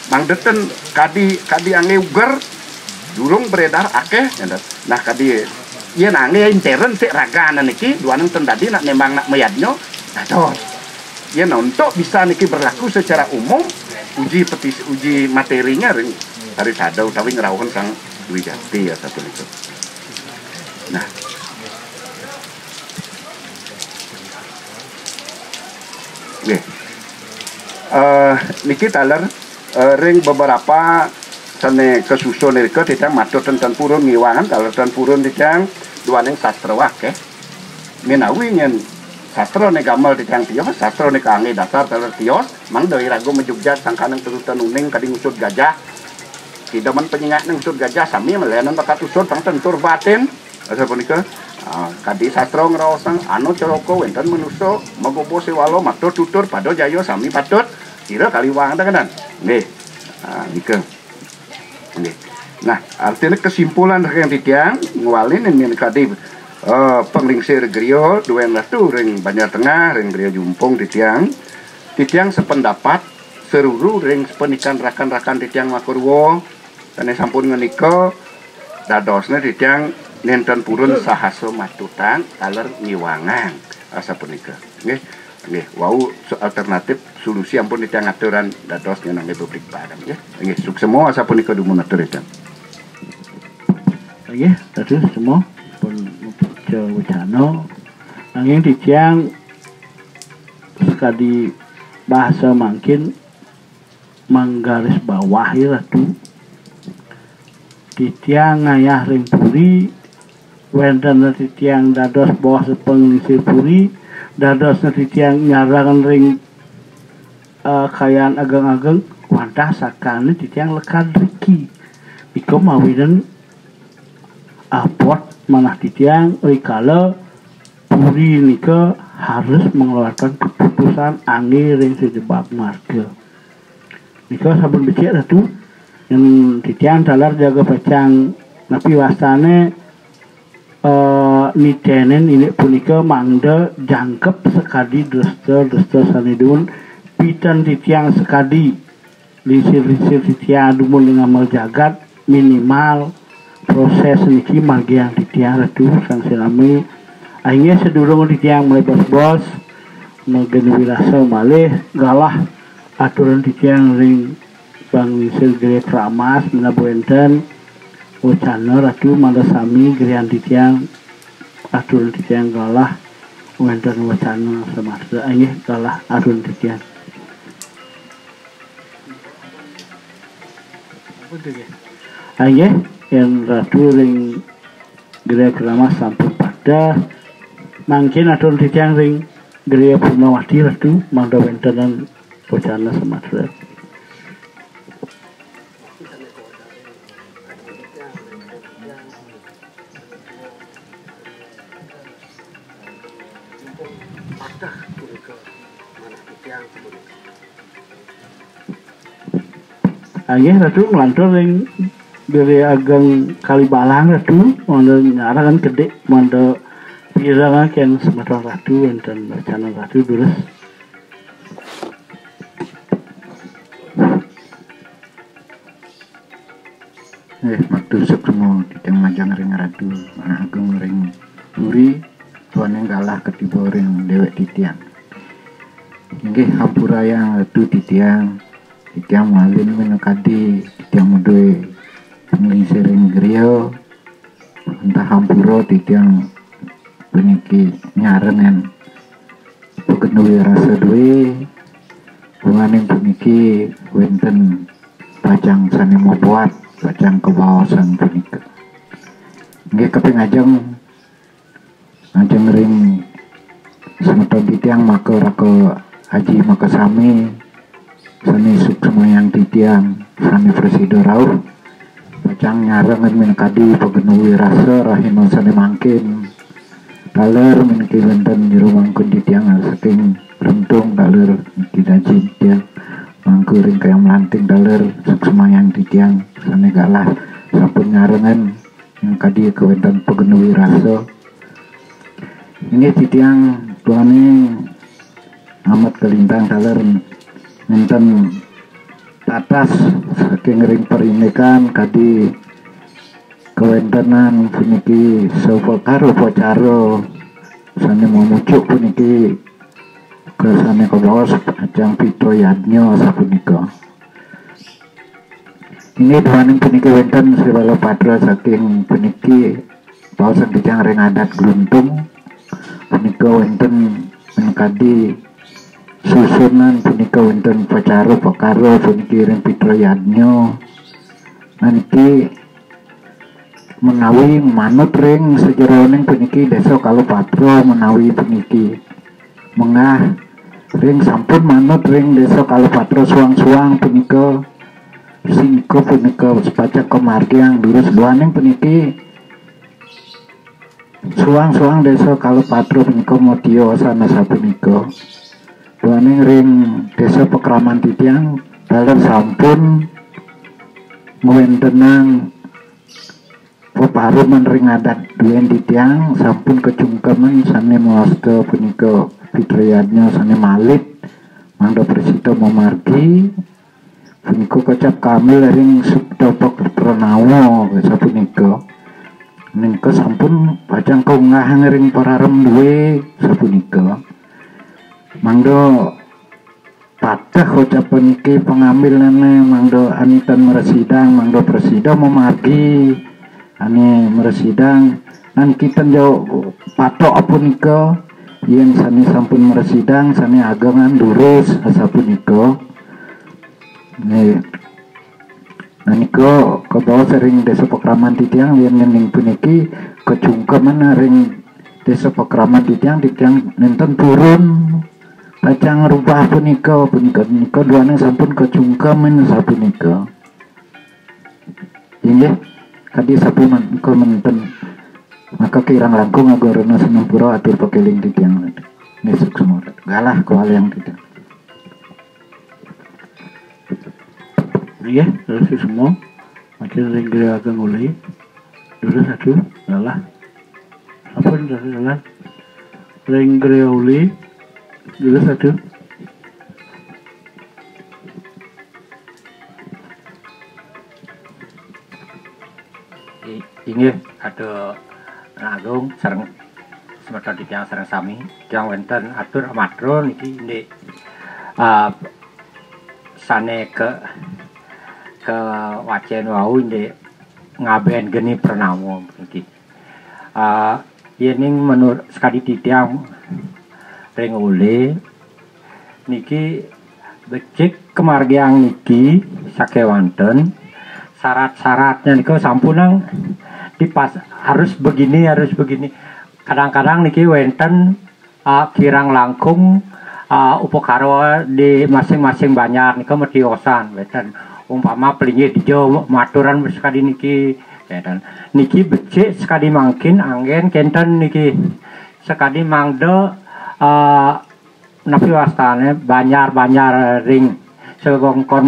mangdeten kadi ange uger durung beredar akeh nah kadi yen ange intern sik raganan niki duaneng tendadi nak nembang nak meyadnyo dados yen untuk bisa niki berlaku secara umum uji materinya ring parisada utawi ngrawuhan Kang Dwi Jati ya satu niku. Nah, niki taler ring beberapa sane kesusun nirika titang matur tentang purun ngiwangan taler tentang purun titang duaneng sastra wake menawi nyen sastra ne gamal titang tios sastra ne kange dasar taler tios mang deui ragu menjugja sangkaneng turutan uning kading usut gajah kidaman penyengat neng usut gajah sami melenan bakat usut pangten tur batin asa punika kadi sastra ngraosang anu coroko wenten manusa magobo sewalo matur tutur pado jayo sami patut kira kaliwang tenan nggih nika nggih nah artinya kesimpulan yang titiang ngwalin yang kadi penglingsir griyo duen ratu ring Banjar Tengah ring griyo jumpung titiang sependapat seruru ring penikan rakan-rakan titiang makurwo dan sampun ngenika dadosna titiang nenten purun sahaso matutan taler ngiwangan asa punika nggih wau alternatif solusi ampun titiang aturan dados nang Republik Padang nggih sukses semua asa punika dumun atur titiang
nggih dados semua pun wacana angin titiang sekali bahasa mungkin manggaris bawah ya tuh titiang ngayah ring puri wenten titiang dados bawah sepenglingsir puri dados titiang nyarangan ring kayaan ageng-ageng wantah sakane titiang lekan riki biko mawidan apot manah titiang rikala puri nika harus mengeluarkan keputusan angin ring sejebak marga nika sabun becik ratu yang titiang dalar jaga pecang napi wastane nitenen ini punika mangda jangkep sekadi dester sanidun pitan titiang sekadi lisir titiang dumun dengan jagat minimal proses niki magian titiang ratu sang sinami akhirnya sedurung titiang mulai bos-bos negen wirasa malih galah aturan titiang ring bang wisir gere kramas menabu enten wacana ratu manda sami gerean titiang aturan titiang galah wenten wacana semasa akhirnya galah aturan titiang akhirnya yang ratu ring gereja keramas sampun pada mungkin aturan titiang ring gereja Purnawati ratu mangda wentenan wacana semasa akhirnya ratu melantur ring dari ageng Kalibalang ratu manda nyarang kan gede manda pirang kan semeton ratu enten wacana ratu durus
matur sukmo titang majang ring ratu ageng ring puri tuan yang kalah ketiba ring dewek titiang inggih hampuraya ratu titiang malin menekadi titiang medue ngisering griya entah hampura titiang puniki nyarengan pegenuwi rasa duwe bunganing puniki wenten pajang sane mobuat pajang kebawasan punika nggih keping ajeng ring semeton titiang maka raka haji maka sami sane suksemayang titiang sane presida rauh pacang nyarengan menekadi pegenuwi rasa rahino sane mangkin taler meniki wenten jero mangkun titiang saking rentung taler kidaji titiang mangkuring kaya melanting taler suksemayang titiang sane galah sampun nyarengan menekadi kewenten pegenuwi rasa ini titiang tuane amat kelintang taler nenten tatas saking ring perinekan kadi kewentenan puniki sewakaro pocaro sane memucuk puniki kesane kebos ajang Pitro Yadnya sapunika ini duaning puniki wenten sewala padra saking puniki pausan dijang ring adat gluntung punika wenten menekadi susunan punika wonten pacara pakaro puniki ring Pitro Yadnya nanti menawi manut ring sejeroning puniki desa Kalopatro menawi puniki mengah ring sampun manut ring desa Kalopatro suang-suang punika singko punika sepacak kemargiang durus duaning puniki suang-suang desa Kalopatro punika modya sana sapunika duaning ring desa Pekraman titiang daler sampun ngwentenang peparuman ring adat duen titiang sampun kecungkemen sane moasta punika Fitriyadnya sane malit mangda presita memargi punika kecap kamil ring subdapa Pranawa sapunika ningka sampun pajang kaungahan ring pararem duwe sapunika mangdo patah ucapan iki pengambilannya mangdo anitan meresidang mangdo presida memargi ane meresidang nan kita jauh patok apunika yang sani sampun meresidang sani agangan durus asapunika nih naniko ke bawah sering desa Pekraman titiang yang neng puniki kecungkeman ring desa Pekraman titiang nenten turun pacang rubah punika duane sampun kecungkeman sapunika inggih kadi sapuman menten maka kirang langkung agorana senempura atur pakeling titiang nesuk semua galah ko yang titiang iya terus semua macam ring agak mulai dulu satu galah apa galah ring uli dulu satu
nggih ada Agung sareng semeton tiyang sareng sami tiyang wonten atur madro niki ndek sane ke wacen wau ndek ngaben geni pranamo niki yening menurut sekali tiyang ring ule niki becik kemargian niki sakewanten syarat-syaratnya niku sampunang dipas harus begini kadang-kadang niki wenten kirang langkung upakara di masing-masing banyak niku mediosan wenten umpama pelingi dijo maturan sekali niki wenten niki becik sekali mangkin angin kenten niki sekali mangdo napi wastane banyak ring segongkon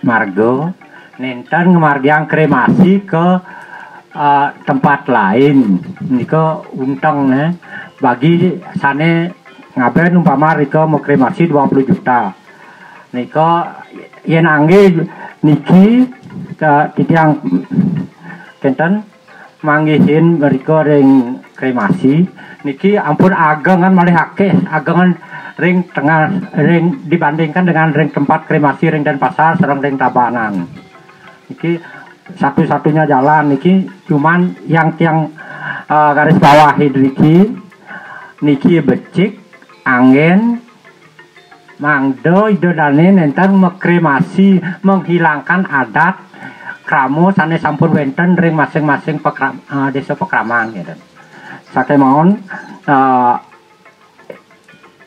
margo nenten ngemargiang kremasi ke tempat lain niko untang bagi sane ngaben umpama riko mau kremasi 20 juta niko yen angge niki ke titiang kenten manggihin riko ring kremasi niki ampun agengan malih akeh agengan ring tengah ring dibandingkan dengan ring tempat kremasi ring Denpasar serang ring Tabanan niki satu-satunya jalan niki cuman yang garis bawah niki becik angin mangdo idodane nenten mekremasi menghilangkan adat kramo sane sampun wenten ring masing-masing desa pekraman gitu sate mohon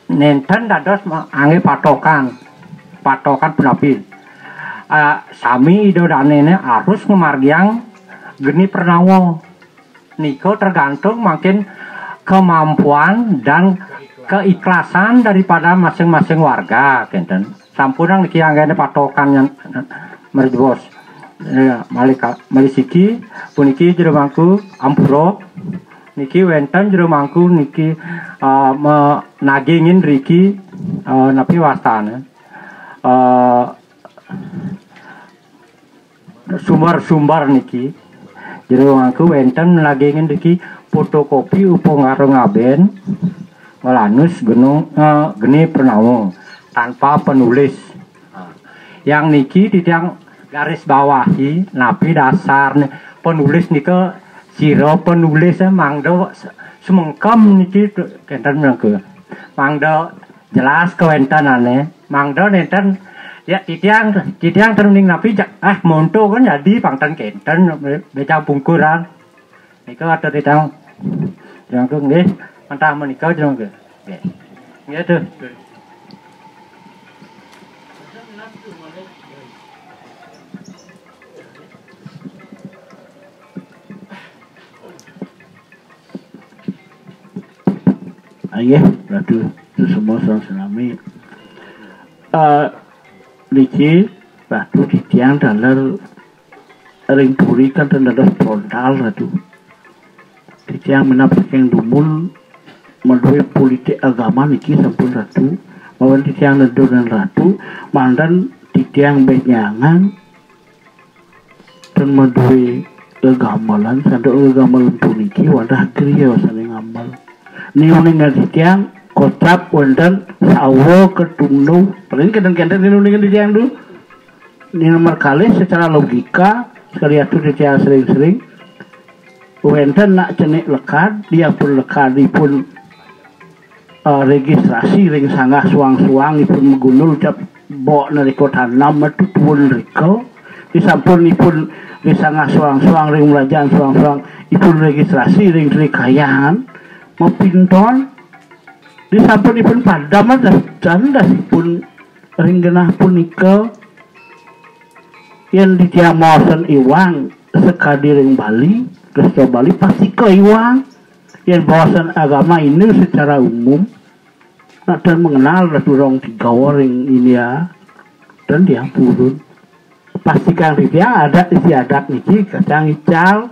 nenten dados angin patokan penapi sami idodane harus ngemargiang geni pernawo niko tergantung makin kemampuan dan keikhlasan daripada masing-masing warga kenten sampunang niki anggene patokan yang merbos malisiki puniki jero mangku ampuro niki wenten jero mangku niki menagingin riki napi wastane sumber niki jero mangku wenten menagingin riki fotokopi upo ngaro ngaben melanus geni pernawo tanpa penulis yang niki titiang garis bawahi napi dasar penulis niko siro penulis mangdo semengkem niki kenten mangke mangdo jelas kewentanane mangdo nenten ya titiang teruning napi monto kan jadi pangten kenten beca bungkuran niko ada titiang jangkung nggih mantah menika jangkung nggih nggih tuh
ayah ratu semua sang senami niki ratu titiang dalar ring puri kan dalar frontal ratu titiang menapakeng dumul melalui politik agama niki sampun ratu mawan titiang nedo dan ratu mandan titiang benyangan dan melalui agamalan sandok agamalan puniki wadah kriya saling amal niuning titiang kocap wonten sawo ketungnu paling kadang-kadang niuning titiang dulu ini nomor kali secara logika sekali atuh titiang sering-sering wonten nak cenik lekat dia pun lekadipun registrasi ring sanggah suang-suang ipun menggunul cap bok nariko tanam metu tuwun riko disampun ipun ring sanggah suang-suang ring melajan suang-suang ipun registrasi ring rikayan mau pinton disampun ipun padam dan ipun ring genah punika yang ditiang mausen iwang sekadi ring Bali Resto Bali pasti ke iwang yang bawasan agama ini secara umum dan mengenal durong tiga orang ini ya dan dia turun pastikan dia ada isi adat niki kacang ical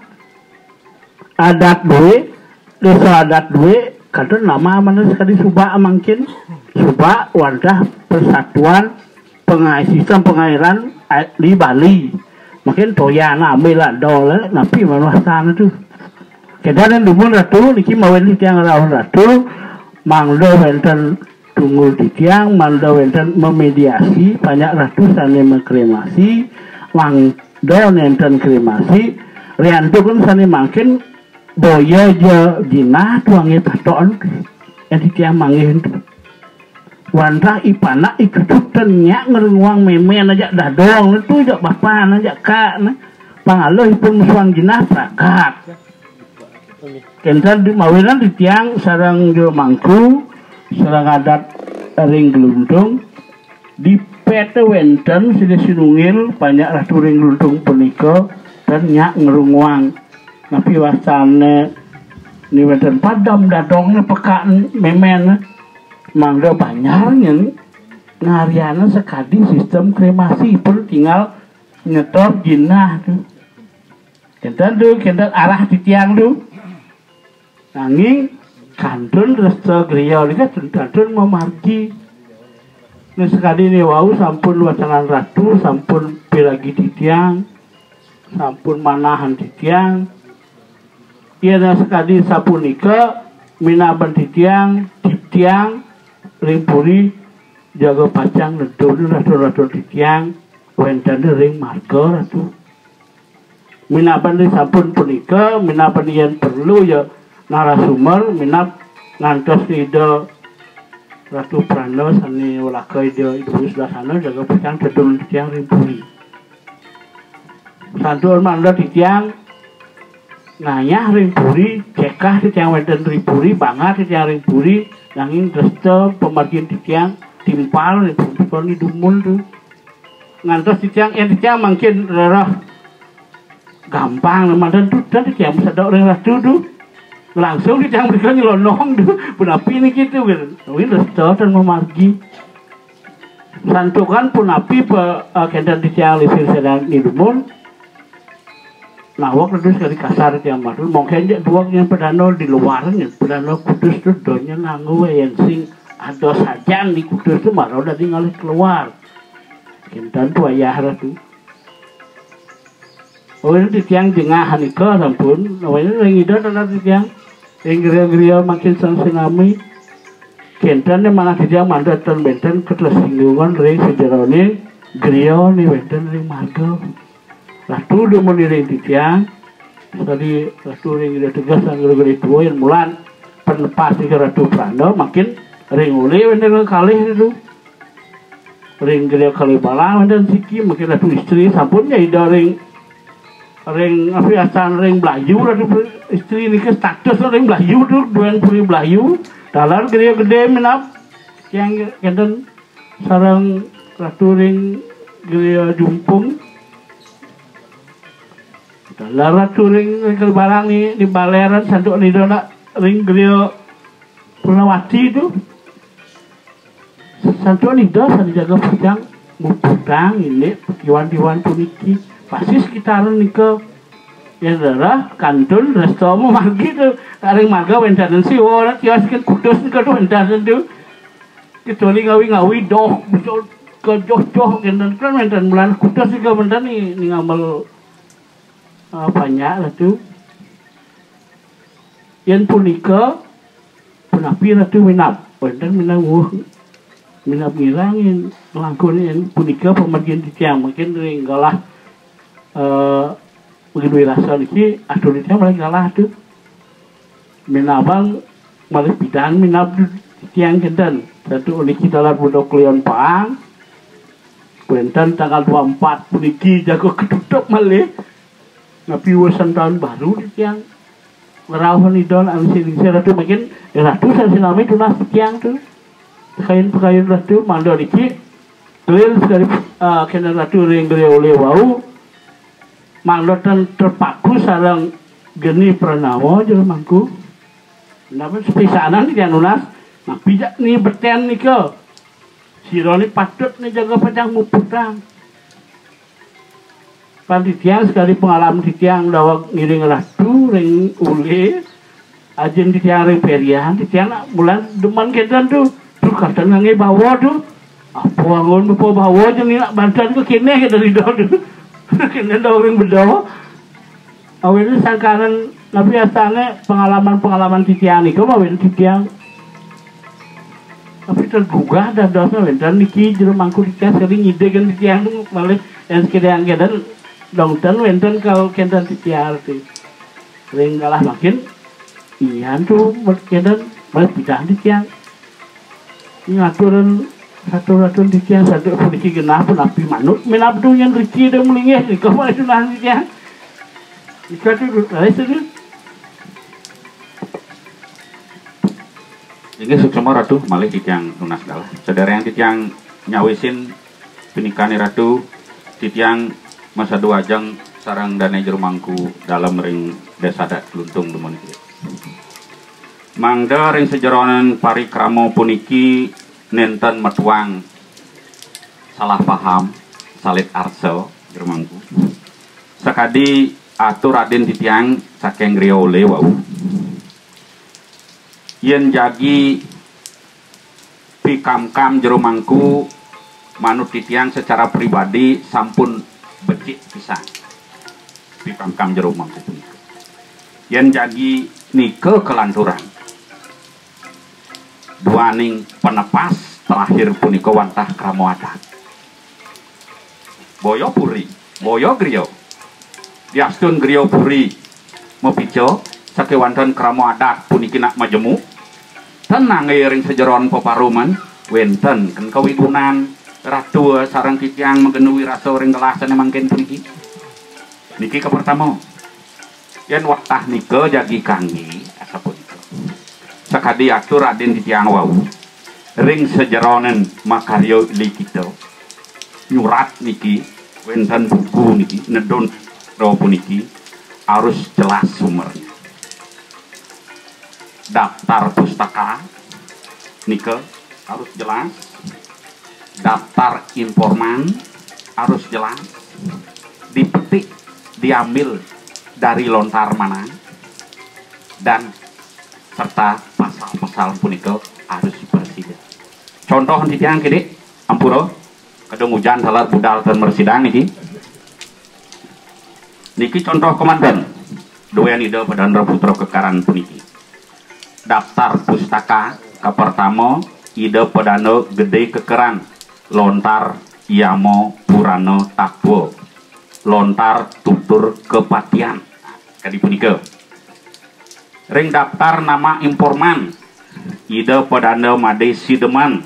adat dua desa adat dua kadang nama mana sekali subak mungkin subak wadah persatuan sistem pengairan di Bali makin toyana ambil dole napi mana sana tuh Kedanan dumun ratu niki mawen tiang rawon ratu mangdo wenten tunggul di tiang mangdo wenten memediasi banyak ratu sane mengkremasi mangdo nenten kremasi riantu kan sane makin boya je jinah tuangi paton yang di tiang mangin wantah ipana ikututan nyak ngerenguang memen aja dadong itu jak bapan aja kak nah pangaloh pun suang jinah prakat kental di mawinan di tiang sarang jo mangku sarang adat ring gelundung di pete wenten sida sinungil banyak ratu ring gelundung punika dan nyak ngerenguang tapi wasane ni wenten padam dadongnya pekaan memen mangga banyak ngariana sekadi sistem kremasi pun tinggal nyetor jinah tuh kental arah di tiang tuh nanging kantun resto griya nika kantun memargi nih sekadi nih wau sampun wacangan ratu sampun pilagi di tiang sampun manahan di tiang iya sekadi sapunika minaban di tiang ring puri jaga pacang nedul ratu di tiang wenten ring marga ratu minaban di sampun punika minaban yang perlu ya narasumber minap ngantos ide ratu prana sani walaka ide ibu sudah sana jaga pacang nedul di tiang ring puri santuan manda di tiang nanya ring puri cekah di tiang wenten ring puri banget di tiang ring puri nanging resto pemargian di tiang timpal di pun di dumul tuh ngantos di tiang makin rarah gampang lemandan tuh dan di tiang bisa ada orang ratu tuh langsung di tiang mereka nyelonong tuh punapi ini gitu kan nanging resto dan memargi santukan punapi kendan di tiang lisir sedang di dumul nawak terus sekali kasar tiang madul mungkin aja dua yang pedano di luarnya pedano kudus tuh donya nganggu yang sing ada saja di kudus tuh marah udah tinggal keluar kentan tuh ayah tuh oh ini di tiang jengah nikah sampun namanya yang ida adalah di tiang yang geria-geria makin sang sinami kentan yang mana di tiang mandat dan benten ketersinggungan ring sejarah ini geria nih benten ring marga ratu udah meniring di tiang tadi ratu ring udah tegas dan gara-gara itu yang mulan penlepas di ratu pranda makin ring uli wenten kali itu ring gede kali balang wenten siki makin ratu istri sampunnya ida ring apa asan ring belayu ratu istri ini ke status ring belayu tuh dua puri belayu dalam gede minap yang kenten sarang ratu ring gede jumpung dalam touring ring barang nih di baleran sanduk di dona ring griyo Purnawati itu sanduk nih dah sandi jaga pujang muputang ini kiwan puniki pasti sekitaran nih ke ya darah kantun resto mau margi tuh ring marga wentanan sih orang kiwas kan kudus nih tuh wentanan tuh kecuali ngawi doh betul ke joh kendan kan wentan bulan kudus juga wentan nih ngamal banyak lah tu yang punika punapi lah tu minap wenten minap ngilangin langkun yang punika pemergian di tiang mungkin ring galah begitu rasa ni aduh di tiang malah galah tu minabang malah bidang minap di tiang kendan satu uniki dalam budok leon pang wenten tanggal 24 puniki jago ketutup malah tapi wasan tahun baru di tiang ngerawan idol alisir ratu makin ratu sinami tunas di tiang tuh pakaian ratu mando diki kelil sekali kena ratu ring gede oleh wau mandotan terpaku sarang geni pranawo jeung mangku namun sepisanan di tiang nunas nah bijak nih bertian nih ke sironi patut nih jaga pajang muputang pan di tiang sekali pengalaman di tiang dawak ngiring ratu ring ule ajen di tiang ring perian di tiang bulan deman kedan tuh kadang ngange bawa tuh apa wangun bawa bawa jeung nak bantan ke kene ke dari dol tuh kene dol ring bedo awalnya sangkaran Nah biasanya pengalaman-pengalaman titiang niku mah wen titiang tapi tergugah dan dosnya wenten niki jero mangku titiang sering ide kan titiang tuh malah yang sekedang kedan dongten wenten kalau kedan titiang tuh sering kalah makin iya tuh kedan malah pindah titiang ini aturan satu titiang satu puniki genah pun api manut menap tuh yang riki dan melingeh nih kau malah sunah titiang jika tuh lain sedih.
Ini suksema ratu malih titiang lunas galah. Saudara yang titiang nyawisin pinikani ratu titiang masa dua ajang sarang dana jero mangku dalam ring desa dat luntung demun iki. Mangda ring sejeronan parikramo puniki nenten metuang salah paham salit arso jero mangku. Sakadi atur Raden titiang saking griya oleh wau. Yen jagi pikam-kam jero mangku manut titiang secara pribadi sampun becik pisan pikam-kam jero mangku punika. Yen jagi nike kelanturan duaning penepas terakhir punika wantah kramo adat boyo puri boyo griya diastun griya puri mepijo sakewanten kramo adat puniki nak majemu tenang ring sejeron peparuman wenten kan kawigunan ratu sarang titiang menggenuwi rasa ring gelasan mangken puniki niki ke pertama yen waktah nike jagi kangge asa punika sakadi atur Raden titiang wau ring sejeronen makaryo likito nyurat niki wenten buku niki nedon ro puniki harus jelas sumbernya daftar pustaka nike harus jelas daftar informan harus jelas dipetik diambil dari lontar mana dan serta pasal-pasal punika harus bersidang contoh titiang kede ampuro kadang hujan salat budal dan bersidang niki contoh komandan doyan ide Padandra Putra Kekaran puniki daftar pustaka ke pertama ide Padano Gede Kekeran lontar Yamo Purano Takwo lontar tutur kepatian kadi punika ring daftar nama informan ide Padano Made Sideman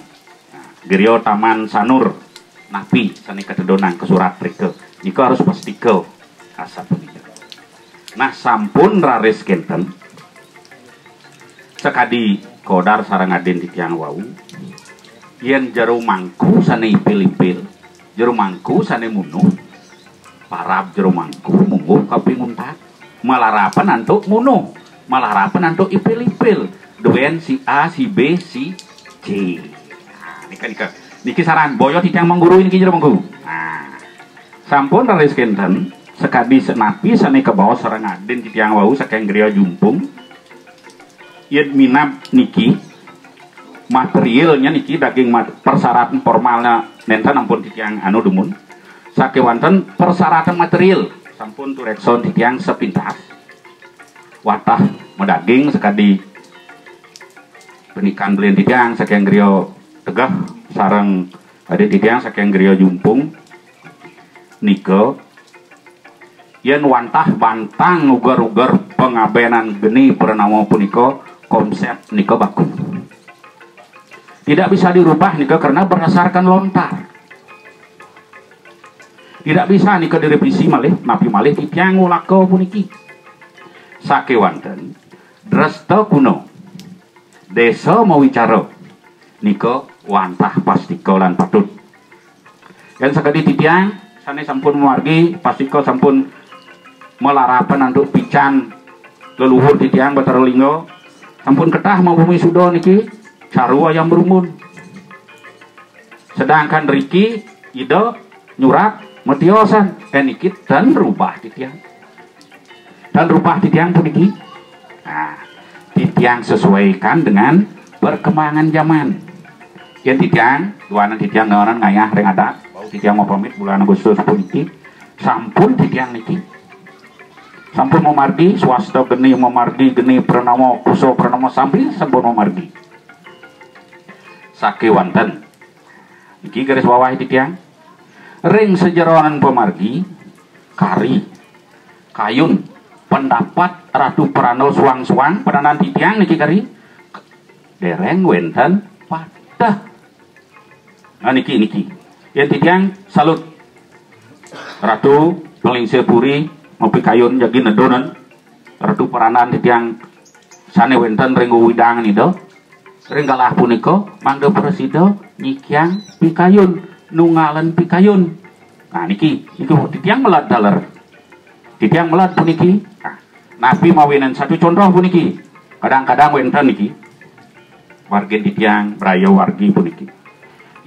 Gerio Taman Sanur Napi sani ketedonang ke surat rike nika harus pastike asa punika nah sampun raris kenten sekadi kodar sarang Raden titiang wau yen jero mangku sane ipil-ipil jero mangku sane munuh parab jero mangku mungguh kapinguntat malarapan antuk munuh malarapan antuk ipil-ipil duen si A si B si C nah, niki saran boyo titiang mengguru niki jero mangku nah sampun raris kenten sekadi senapi sane ke bawah sarang Raden titiang wau saking griya jumpung yen minap niki materialnya niki daging persyaratan formalnya nenten ampun titiang anu dumun sakewanten persyaratan material sampun turekson titiang sepintas watah medaging sekadi penikan belian titiang saking griya tegah sareng ade titiang saking griya jumpung nike yen wantah bantang uger-uger pengabenan geni purnama punika konsep nika baku tidak bisa dirubah nika karena berdasarkan lontar tidak bisa nika direvisi malih napi malih titiang ulako puniki sakewanten dresta kuno desa mawicara nika wantah pastika lan patut yen sakadi titiang sane sampun margi pastika sampun melarapan anduk pican leluhur titiang Batara Lingga sampun ketah mau bumi sudo niki sarua yang berumun sedangkan Riki ide nyurat metiosan niki dan rubah titiang puniki nah titiang sesuaikan dengan perkembangan zaman yen titiang duanan titiang ngaran ngayah ring adat titiang mau pamit bulan Agustus puniki sampun titiang niki sampun memargi swasta geni memargi geni pranama kuso pranama sampi sampun memargi sake wonten iki garis bawah titiang ring sejeronan pemargi kari kayun pendapat Ratu Prano suang-suang penanan titiang niki kari dereng wenten padah niki yen titiang salut Ratu Melingsir Puri ngopi kayun jagi nedonen Ratu Peranan titiang sane wenten ring widang nido ring kalah punika mangga presida nyikyang pikayun nungalen pikayun. Nah niki titiang melat daler titiang melat puniki napi mawinan satu contoh puniki kadang-kadang wenten niki warga titiang brayo wargi puniki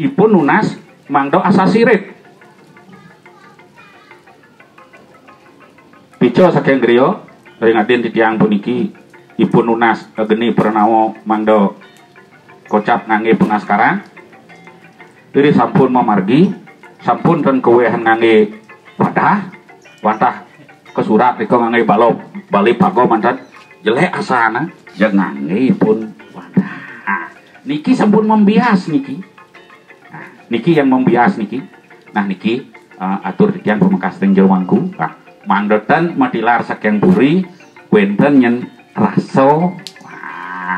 ipun nunas mangdo asa sirip pico saking griya ringatin titiang puniki ipun nunas geni pranawa mangdo kocap ngangge pengaskaran diri sampun memargi sampun dan kewehan ngangge wantah kesurat riko ngangge balop bali pago mantan jelek asana jeung ngangge pun wadah niki sampun membias niki niki yang membias niki nah niki atur titiang pemengkas teng jawangku mandotan matilar saking puri wenten nyen raso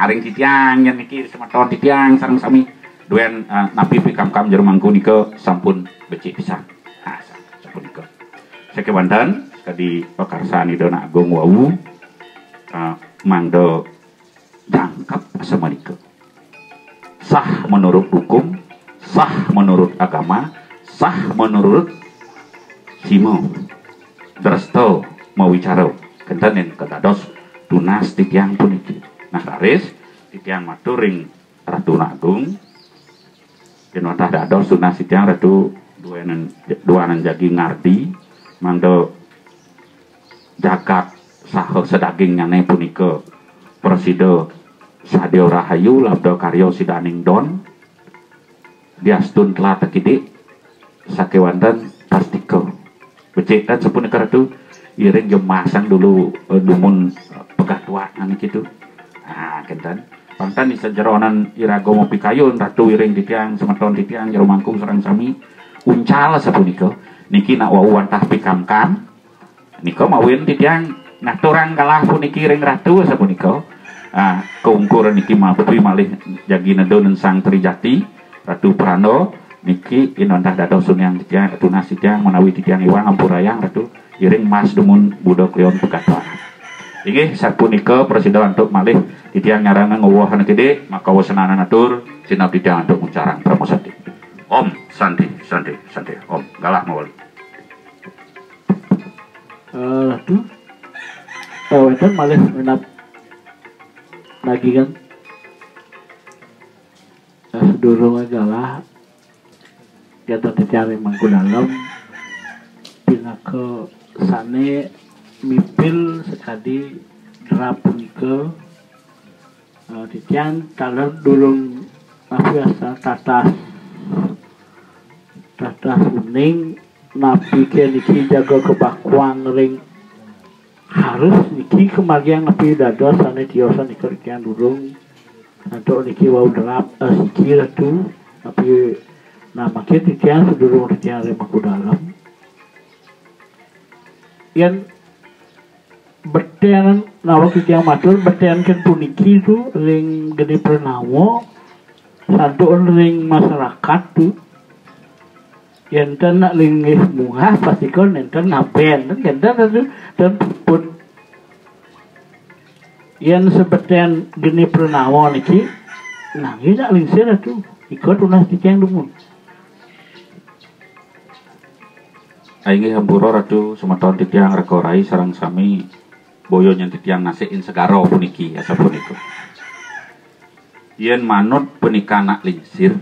ring titiang nyen niki semeton titiang sareng sami duen napi pikam-kam jermangku nika sampun becik pisan sampun nika sake wonten kadi pakarsan Idona Agung wau mangdo jangkep samalika sah menurut hukum sah menurut agama sah menurut simo dresto mau wicara kentanen kadados tunas titiang puniki nah laris titiang matur ring Ratu Agung yen watah dados tunas titiang Ratu duanan jagi ngardi mangdo jagat saha sedaging nyane punika presida Sadio Rahayu labda karya sidaning don diastun telah tekidik sake wonten pastiko becik kan sapunika Ratu iring jemasang dulu dumun pegatua nani kitu kenten pangtan di sejeronan irago mopi kayun Ratu iring titiang semeton titiang jero mangkung sareng sami uncal sapunika niki nak wau wantah pikamkan nika mawin titiang nah turang kalah puniki ring Ratu sapunika keungkur niki mapupi malih jagi nedonen sang Trijati Ratu Prano niki inondah dados sunyang titiang tunas titiang menawi titiang iwang ampurayang Ratu iring mas dumun budok leon pegatua inggih sapunika presida untuk malih titiang nyarangan ngowohan gede maka wasenana atur sinau titiang untuk muncarang pramosati Om Santi Om galah mawali
Ratu wenten malih menap lagi kan sedurung galah jatuh titiang mangku dalam pinaka sane mipil sekadi drap punika titiang taler dulung biasa tatas kuning napi ke niki jaga kebakuan ring harus niki kemagian napi dados sane tiosan niki titiang dulung untuk niki wau drap siki Ratu tapi nama kita titiang sedurung titiang remaku dalam yang beten nawa titiang matur beten kan puniki tu ring gede pernawo santuun ring masyarakat tu enten nak linggih mungah pastikan enten ngaben enten dan pun yang sebeten gede pernawo niki nangis nak lingsir tu ikut unas titiang dumun
Aingih hampura Ratu semeton titiang rekorai sareng sami boyo nyen titiang nasikin segaro puniki asa punika. Yen manut punika anak lingsir.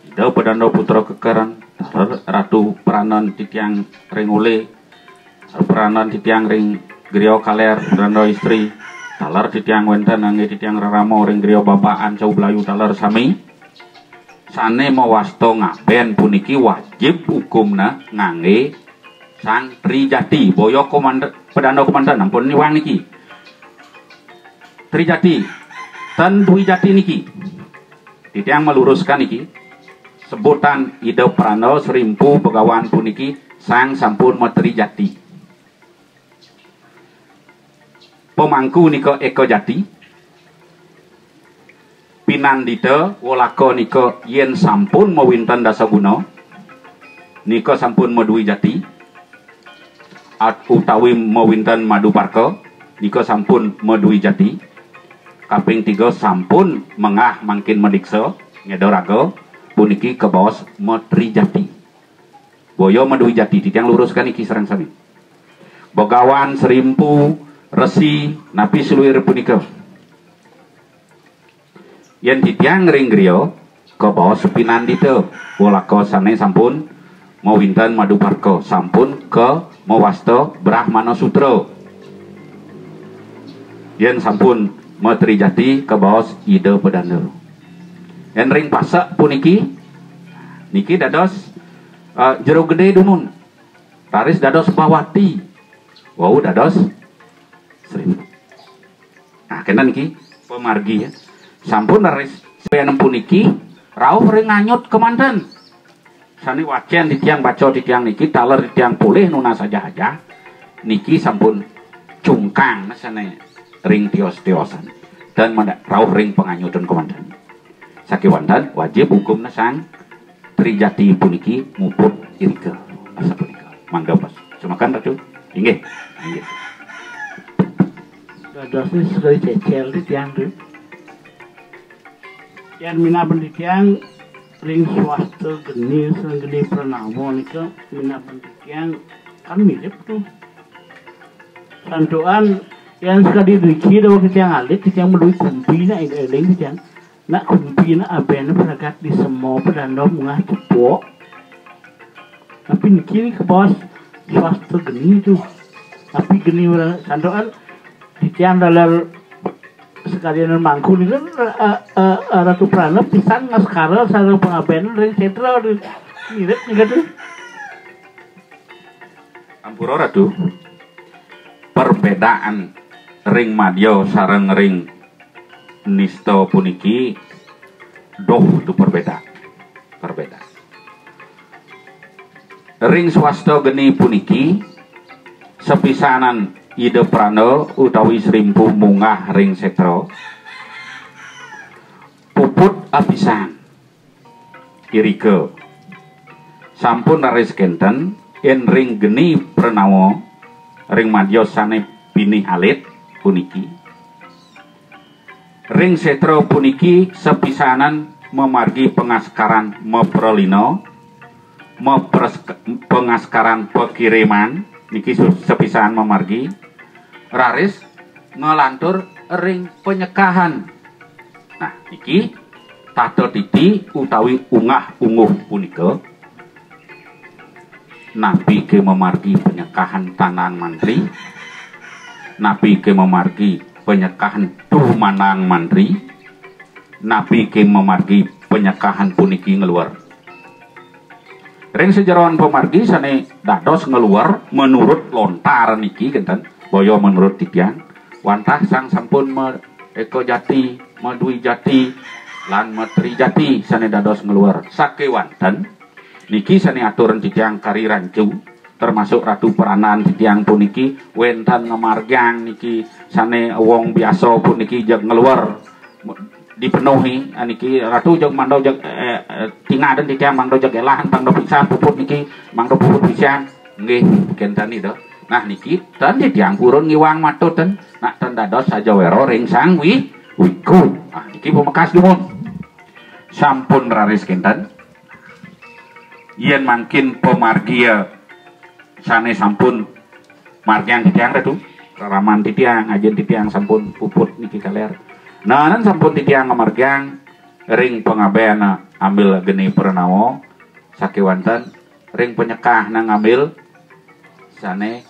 Ida padana putra kekeran Ratu Peranan titiang ring ule peranan titiang ring griya kaler randa istri talar titiang wenten angge titiang raramo ring griya bapaan cau blayu talar sami sane mawasto ngaben puniki wajib hukumna ngangge Sang Trijati boyo komandan pedano komandan ampun niwang niki Trijati ten Dwi Jati niki titiang meluruskan niki sebutan ide prano serimpu begawan puniki sang sampun materi jati pemangku nika Eko Jati pinandita wolako nika yen sampun mawinten dasaguna nika sampun Dwi Jati utawi mawinten Maduparka nika sampun Dwi Jati kaping 3 sampun mengah mangkin mediksa ngedoraga puniki ke bawah Matri Jati boyo Dwi Jati titiang luruskan iki sareng sami begawan serimpu resi napi seluir punika yen titiang ring griya ke bawah sepinandita wolaka sane sampun mawinten Maduparka sampun ke mawasta Brahmana Sutra yen sampun Matri Jati ke bawah ide pedana yen ring pasak puniki niki dados jero gede dumun taris dados bawati wau dados seribu nah kena niki pemargi ya sampun taris sepenem puniki rauh ring nganyut kemanten sani wacian ditiang baca ditiang niki taler ditiang pulih nuna saja aja niki sampun cungkang sane ring tios-tiosan dan rauh ring penganyutan komandan sakiwandan wajib hukum sang Trijati puniki muput irika asa punika mangga pas semakan ratu inggih inggih
dadosnya sekali cecel di tiang tuh yang mina penditian ring swasta geni geni Pranama nika mina penditian kan mirip tuh santuan yang sekali diki dawa kitiang alit kitiang melalui kumpi na eling kitiang nak kumpi na aben beragak di semua pedando mengah cepok tapi niki ke bawah swasta geni tuh tapi geni santuan kitiang dalam sekalian mangku ni kan Ratu Prana pisan ngaskara sareng pengaben ring sentra mirip nih gitu
ampura Ratu perbedaan ring madya sareng ring nista puniki doh tu berbeda ring swasta geni puniki sepisanan ide prana utawi serimpuh mungah ring setra puput apisan irika sampun raris kenten yen ring geni Pranawa ring madya sane pinih alit puniki ring setra puniki sepisanan memargi pengaskaran meprolino pengaskaran pekiriman niki sepisanan memargi raris ngelantur ring penyekahan nah niki tato titi utawi ungah unguh punika napi ke memargi penyekahan tanan mantri napi ke memargi penyekahan tuh manang mantri napi ke memargi penyekahan puniki ngeluar ring sejarawan pemargi sane dados ngeluar menurut lontar niki genten boyo menurut titiang wantah sang sampun Eko Jati Dwi Jati lan Matri Jati sane dados ngeluar sakewanten niki sane aturan titiang kari rancu termasuk Ratu Peranan titiang puniki wenten ngemargang niki sane wong biasa puniki jeg ngeluar dipenuhi niki Ratu jeg mando jeg tingaden titiang mando jeg elahan pangdo pisan puput niki mando puput pisan nggih kenten itu nah niki ten titiang purun ngiwang matuten nak ten dados saja wero ring sang wiku nah niki pemekas dumun sampun raris kenten yen mangkin pemargia sane sampun margian titiang Ratu raman titiang ajen titiang sampun puput niki kaler nah nan sampun titiang ngamargiang ring pengaben ambil geni Pranawa sakewanten ring penyekah nang ngambil sane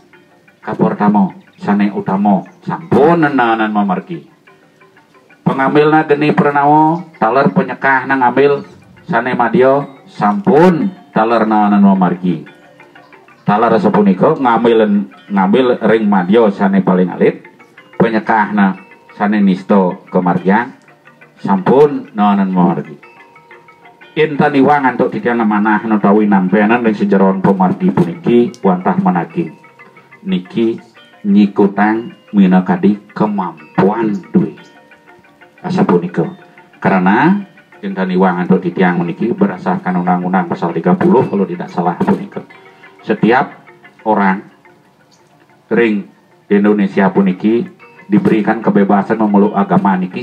Kaportamo sane utama sampun nenanan mamargi pengambilna geni Pranawa taler penyekah nang ngambil sane madya sampun taler nenanan mamargi talar sapunika ngambil ring madya sane paling alit penyekahna sane nista kemargian sampun nonen margi intan iwang antuk titiang manah utawi nampenan ring sejeron pemargi puniki wantah menagih niki nyikutang minakadi kemampuan duwe asa punika karena intan iwang antuk titiang meniki berdasarkan undang-undang pasal 30 kalau tidak salah punika setiap orang ring di Indonesia puniki diberikan kebebasan memeluk agama niki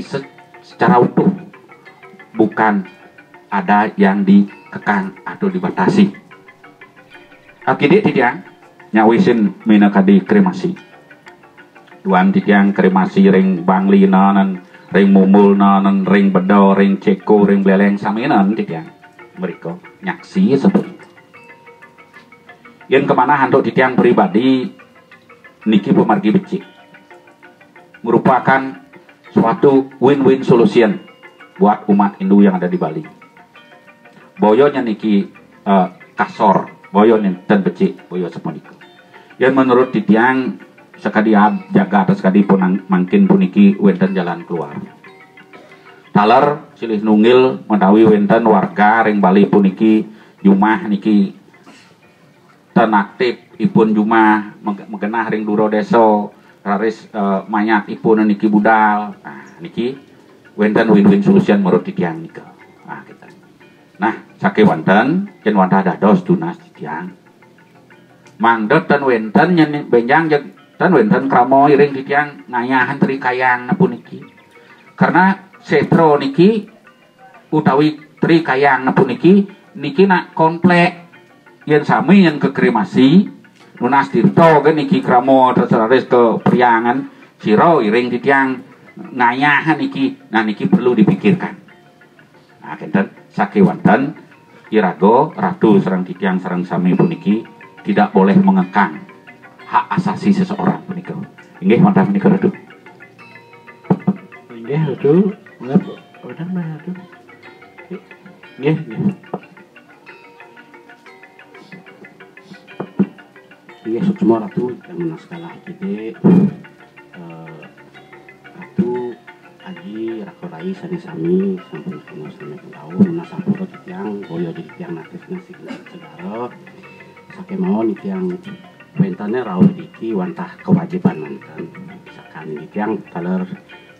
secara utuh, bukan ada yang dikekang atau dibatasi. Akidik titiang nyawisin minakadi kremasi. Duan titiang kremasi ring bangli nanan, ring mumul nanan, ring bedo, ring ceko, ring beleng saminan titiang mereka nyaksi seperti itu. Yang kemana hantuk titiang pribadi niki pemargi becik merupakan suatu win-win solution buat umat Hindu yang ada di Bali. Boyonya niki kasor, boyo dan becik, boyo sepunika. Yang menurut titiang sekadi jaga atau sekadi pun mangkin puniki wenten jalan keluar. Taler silih nunggil menawi wenten warga ring Bali puniki jumah niki ten aktif ipun jumah megenah ring duro deso raris mayat ipun niki budal. Nah niki wenten win-win solution menurut titiang nika. Nah kita. Nah sake wonten yen wantah dados tunas titiang. Mangdet ten wenten yen benjang ten wenten kramo ring titiang ngayahan trikayang puniki. Karena setro niki utawi trikayang puniki niki nak komplek yen sami yen kekremasi nunas tirto ke niki kramo terus ke priangan siro iring titiang ngayahan niki. Nah niki perlu dipikirkan. Nah kenten sake wonten irago ratu sareng titiang sareng sami puniki tidak boleh mengekang hak asasi seseorang punika. Inggih mantah punika ratu.
Inggih ratu, ngapa? Udah mah ratu. Nggih, nggih. Iya, semua ratu yang menaskalah ide ratu aji rakorai sami-sami sampun sami tahun nasapuro titiang boyo di titiang natifnya segala sake mawon titiang wentane rawuh iki wantah kewajiban manten sakane titiang taler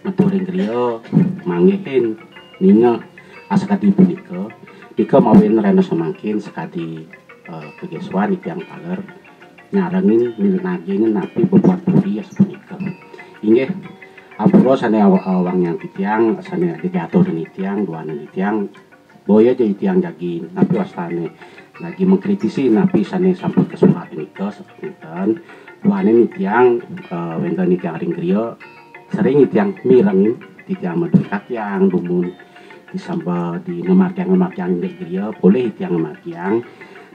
meturing griya mangihin ninga asakadi punika nika mawen rena semangkin sekadi kegeswan titiang taler nyarengin nagingin napi bebuat budi ya sepunika. Inggih apuro sane awang yang titiang sane diatur dan titiang duana titiang boya jadi titiang jagin napi wastane lagi mengkritisi napi sane sampun kesurat nika sepunten duane titiang wenten titiang ring griya sering titiang mirengin titiang mendekat yang dumun disamba di ngemarkiang ing griya boleh titiang ngemarkiang.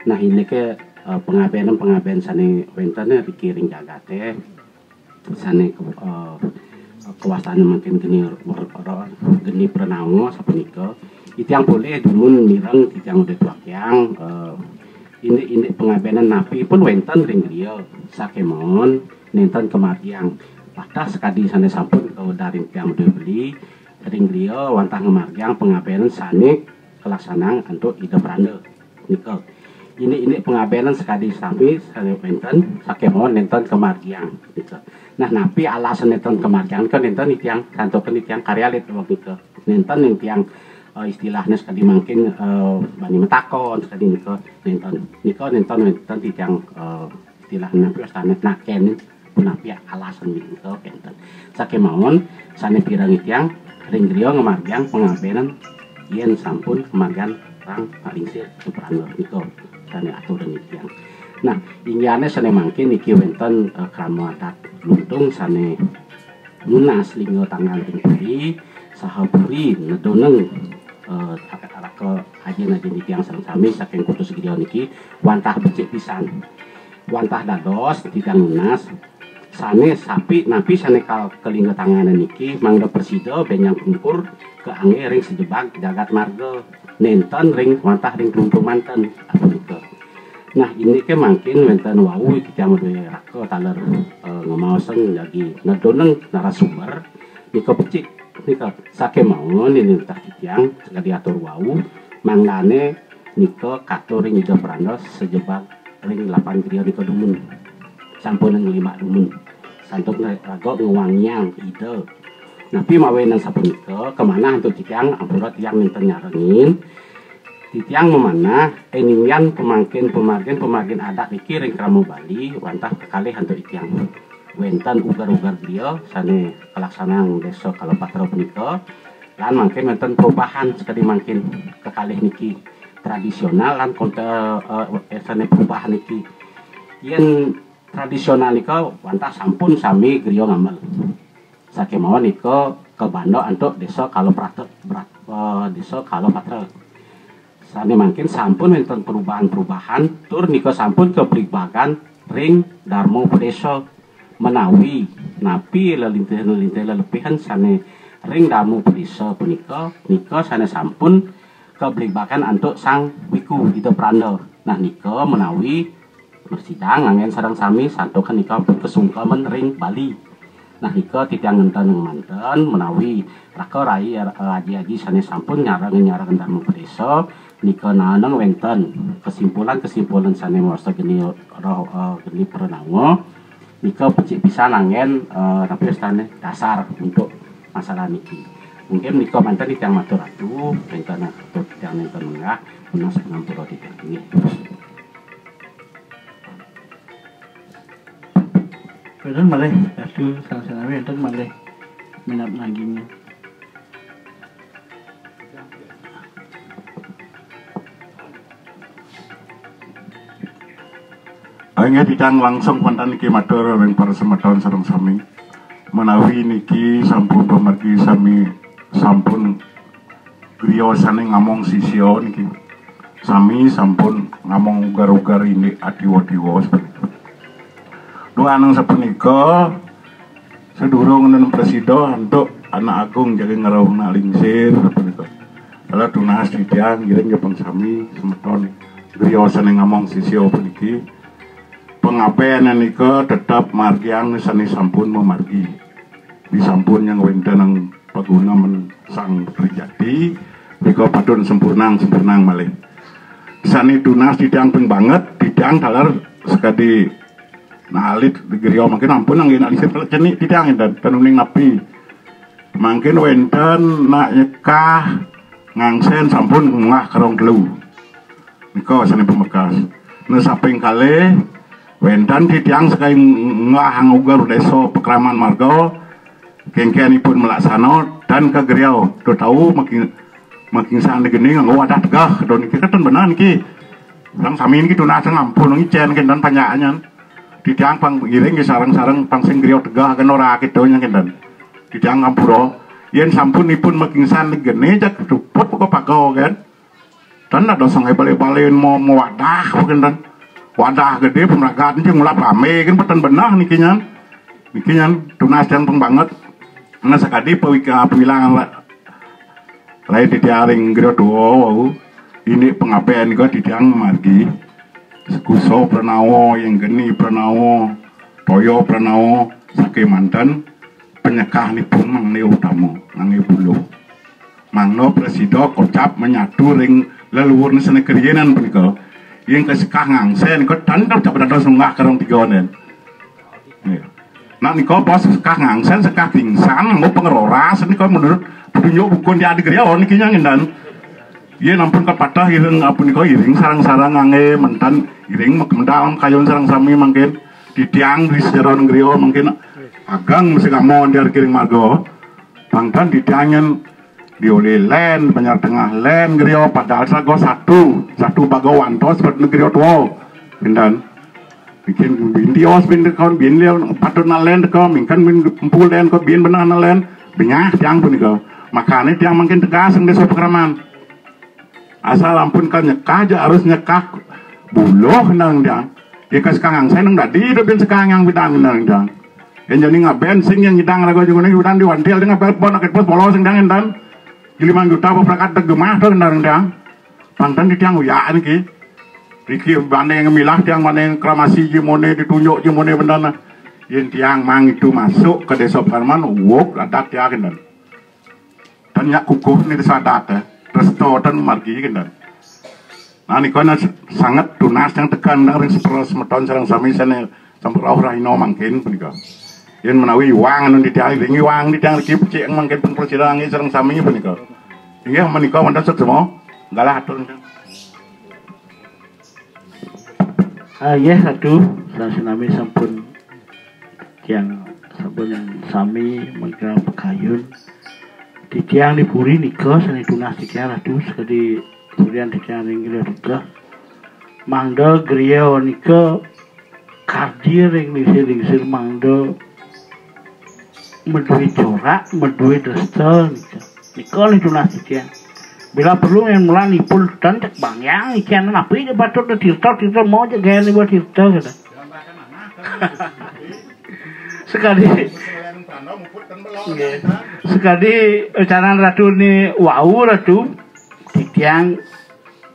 Nah ini ke pengabean sane wentane dikiring jagate sane kewasane makin geni pranawa sapunika titiang boleh dumun mireng titiang udah tuakyang ini pengabeanan napi pun wenten ring griya sakemon nenten kematiang patah sekadi sane sampun dari titiang udah beli ring griya wantah ngemargiang pengabeanan sane kelaksanaan untuk ida beranda nika. Ini pengabeanan sekali sampai nenten sakemon nenten kemargiang gitu. Nah napi alasan nenten kemargiang kan nenten titiang kantokeun titiang karyalit waktu itu nenten titiang istilahnya sekali mungkin bani metakon sekali nenten titiang istilahnya napi sanes naken punapi alasan gitu nenten sakemon sane pirang titiang ring griya ngemargiang pengabeanan yen sampun kemargian rang paling sir supranur itu sane atur demikian. Nah, ingiane sane mangkin iki wenten kramo adat luntung sane munas linggo tanggal ring puri saha puri nedoneng ke ajen-ajen iki yang sareng sami saking kutus griya niki wantah becik pisan. Wantah dados titiang munas sane sapi napi sane kelinggo tanganan niki mangga presida benyang kumpur ke angge ring sejebak jagat marga nenten ring wantah ring klungkur manten punika.
Nah ini ke makin wenten wau kita mau rako taler ngemauseng lagi ngedoneng narasumber niko pecik niko sake mau ini tak tiang sekali atur wau manglane niko katoring ida perandos sejebak ring 8 griya niko dumun sampun yang 5 dumun santuk rago ngewangiang ide napi mawe nang sampun niko kemana untuk tiang ampura tiang minten nyarengin titiang memana eningan pemakin adat iki ring Kramo Bali wantah kekalih hantu itiang wenten ugar-ugar beliau sane pelaksanaan desa Kalopatra punika lan mangkin wenten perubahan sekali mangkin kekalih niki tradisional lan sane perubahan niki yen tradisional nika wantah sampun sami griya ngamel saking mawon nika kebando antuk desa Kalopatra sane mangkin sampun wonten perubahan-perubahan tur nika sampun kepribagan ring Darmo Pedesa menawi napi lelintih lelebihan sane ring Darmo Pedesa punika nika sane sampun kepribagan antuk Sang Wiku Ida Pranda. Nah nika menawi bersidang angin sareng sami santokan nika kesungkaman ring Bali. Nah nika titiang ngenten manten menawi raka rai aji-aji sane sampun nyarang Darmo Pedesa nika nanang wenten kesimpulan sane masta geni Pranawa nika becik bisa nangen tapi stane dasar untuk masalah niki. Mungkin nika manten titiang matur atu wenten atau titiang nenten menggah menas ngampura titiang nggih.
Kemudian malih atu salah-salah wenten malih minat nagingnya.
Akhirnya ditang langsung kontan niki matur ring para semeton sareng sami menawi niki sampun pemergi sami sampun griya sane ngamong sisya niki sami sampun ngamong ugar-ugar ini adiwa-diwa seperti itu. Doa nang sapunika sedurung nenen presida untuk anak agung jadi ngerawna lingsir seperti itu. Kalau tunas ditiang giring ke sami semeton griya sane ngamong sisya puniki pengapean nika tetap margiang sani sampun memargi di sampun yang wenten yang paguna men sang terjadi nika padun sempurnang malih sani tunas ditiang ping banget ditiang dalar sekadi nalit digriya mungkin ampun angin alisir cenik ditiang dan uning napi mungkin wenten nak nyekah ngangsen sampun ngah karong gelu nika sani pemekas nesaping kalih wentan titiang sekali ngahang ugar desa Pekraman Marga kengkenipun melaksana dan ke Griau do tahu makin sang geni nganggo wadah tegah do niki keten benar niki sang sami niki tunah ngampun ngicen kendan panyaannya titiang pang giring sareng-sareng pang sing Griau tegah kan ora kidonya kendan titiang ngampura yen sampunipun makin sang geni jak duput kok pagaw kan dan ada sang hebale-balen mau wadah kendan wadah gede pemeragaan jeung mulai rame kan peten benah nikinyan tunas yang banget karena sekadi pewilangan lain ditiaring griya doa ini pengapean juga ditiang margi sekuso Pranawa yang geni Pranawa toyo Pranawa sake mantan penyekah nipun mangne utama mangne bulu mangno presida kocap menyatu ring leluhur sene kerienan punika yang kesekah ngangsen kok tandang tak berada sunggah karong tigonen nah niko bos sekah ngangsen sekah pingsan mau pengeroras niko menurut tunjuk bukun di adik griya niki nyangindan iya nampun kepatah iring apa niko iring sarang-sarang ngange mentan iring mendang kayon sarang sami mungkin ditiang di sejaron griya mungkin agang mesti kamu di kiring margo bangtan ditiangin dioleh len banyak tengah len griya padahal sago satu bagawan tos seperti griya tua bindan bikin bindios bin kawan bin liau patut nalen kau mingkan bin kumpul len kau bin benar nalen bengah tiang pun kau makanya tiang makin tegas yang desa Pekraman asal ampun kan nyekah aja harus nyekah buluh nang tiang ya kesekangang saya nang dadi bin sekangang bidang nang tiang yang jadi ngaben sing yang nyidang ragu juga nih udan diwantil dengan telepon akit pos bolos sing dangin dan 5 juta apa prakat gemah tuh kendang-kendang pantan di tiang uyaan ki Riki mana yang milah tiang mana yang kramasi jimone ditunjuk jimone bendana. Yen tiang mang itu masuk ke desa Parman, wok adat tiang kendan. Dan yak kukuh ni desa adat resto dan margi kendan. Nah ni kena sangat tunas yang tekan dari setelah semeton sarang sami sana sampai raino mangkin punika. Yen menawi wang anu ditiang ringi wang ditiang lagi pecik mangkin pun persidangan sarang sami punika. Iya menika wonten sedemo galah atur.
Ya satu nami sampun yang sampun yang sami mengkira pekayun di tiang di puri nikah sani tunas di tiang ratu sekali kemudian di tiang ringgir nikah mangdo griya nikah kardir yang lingsir mangdo medui corak medui desta nikah ni tunas di tiang. Bila perlu yang mulai nipul dan cek bang yang ikan napi dia batur dia tirta mau je gaya ni buat tirta kata. Sekali rencana ratu ni wau ratu titiang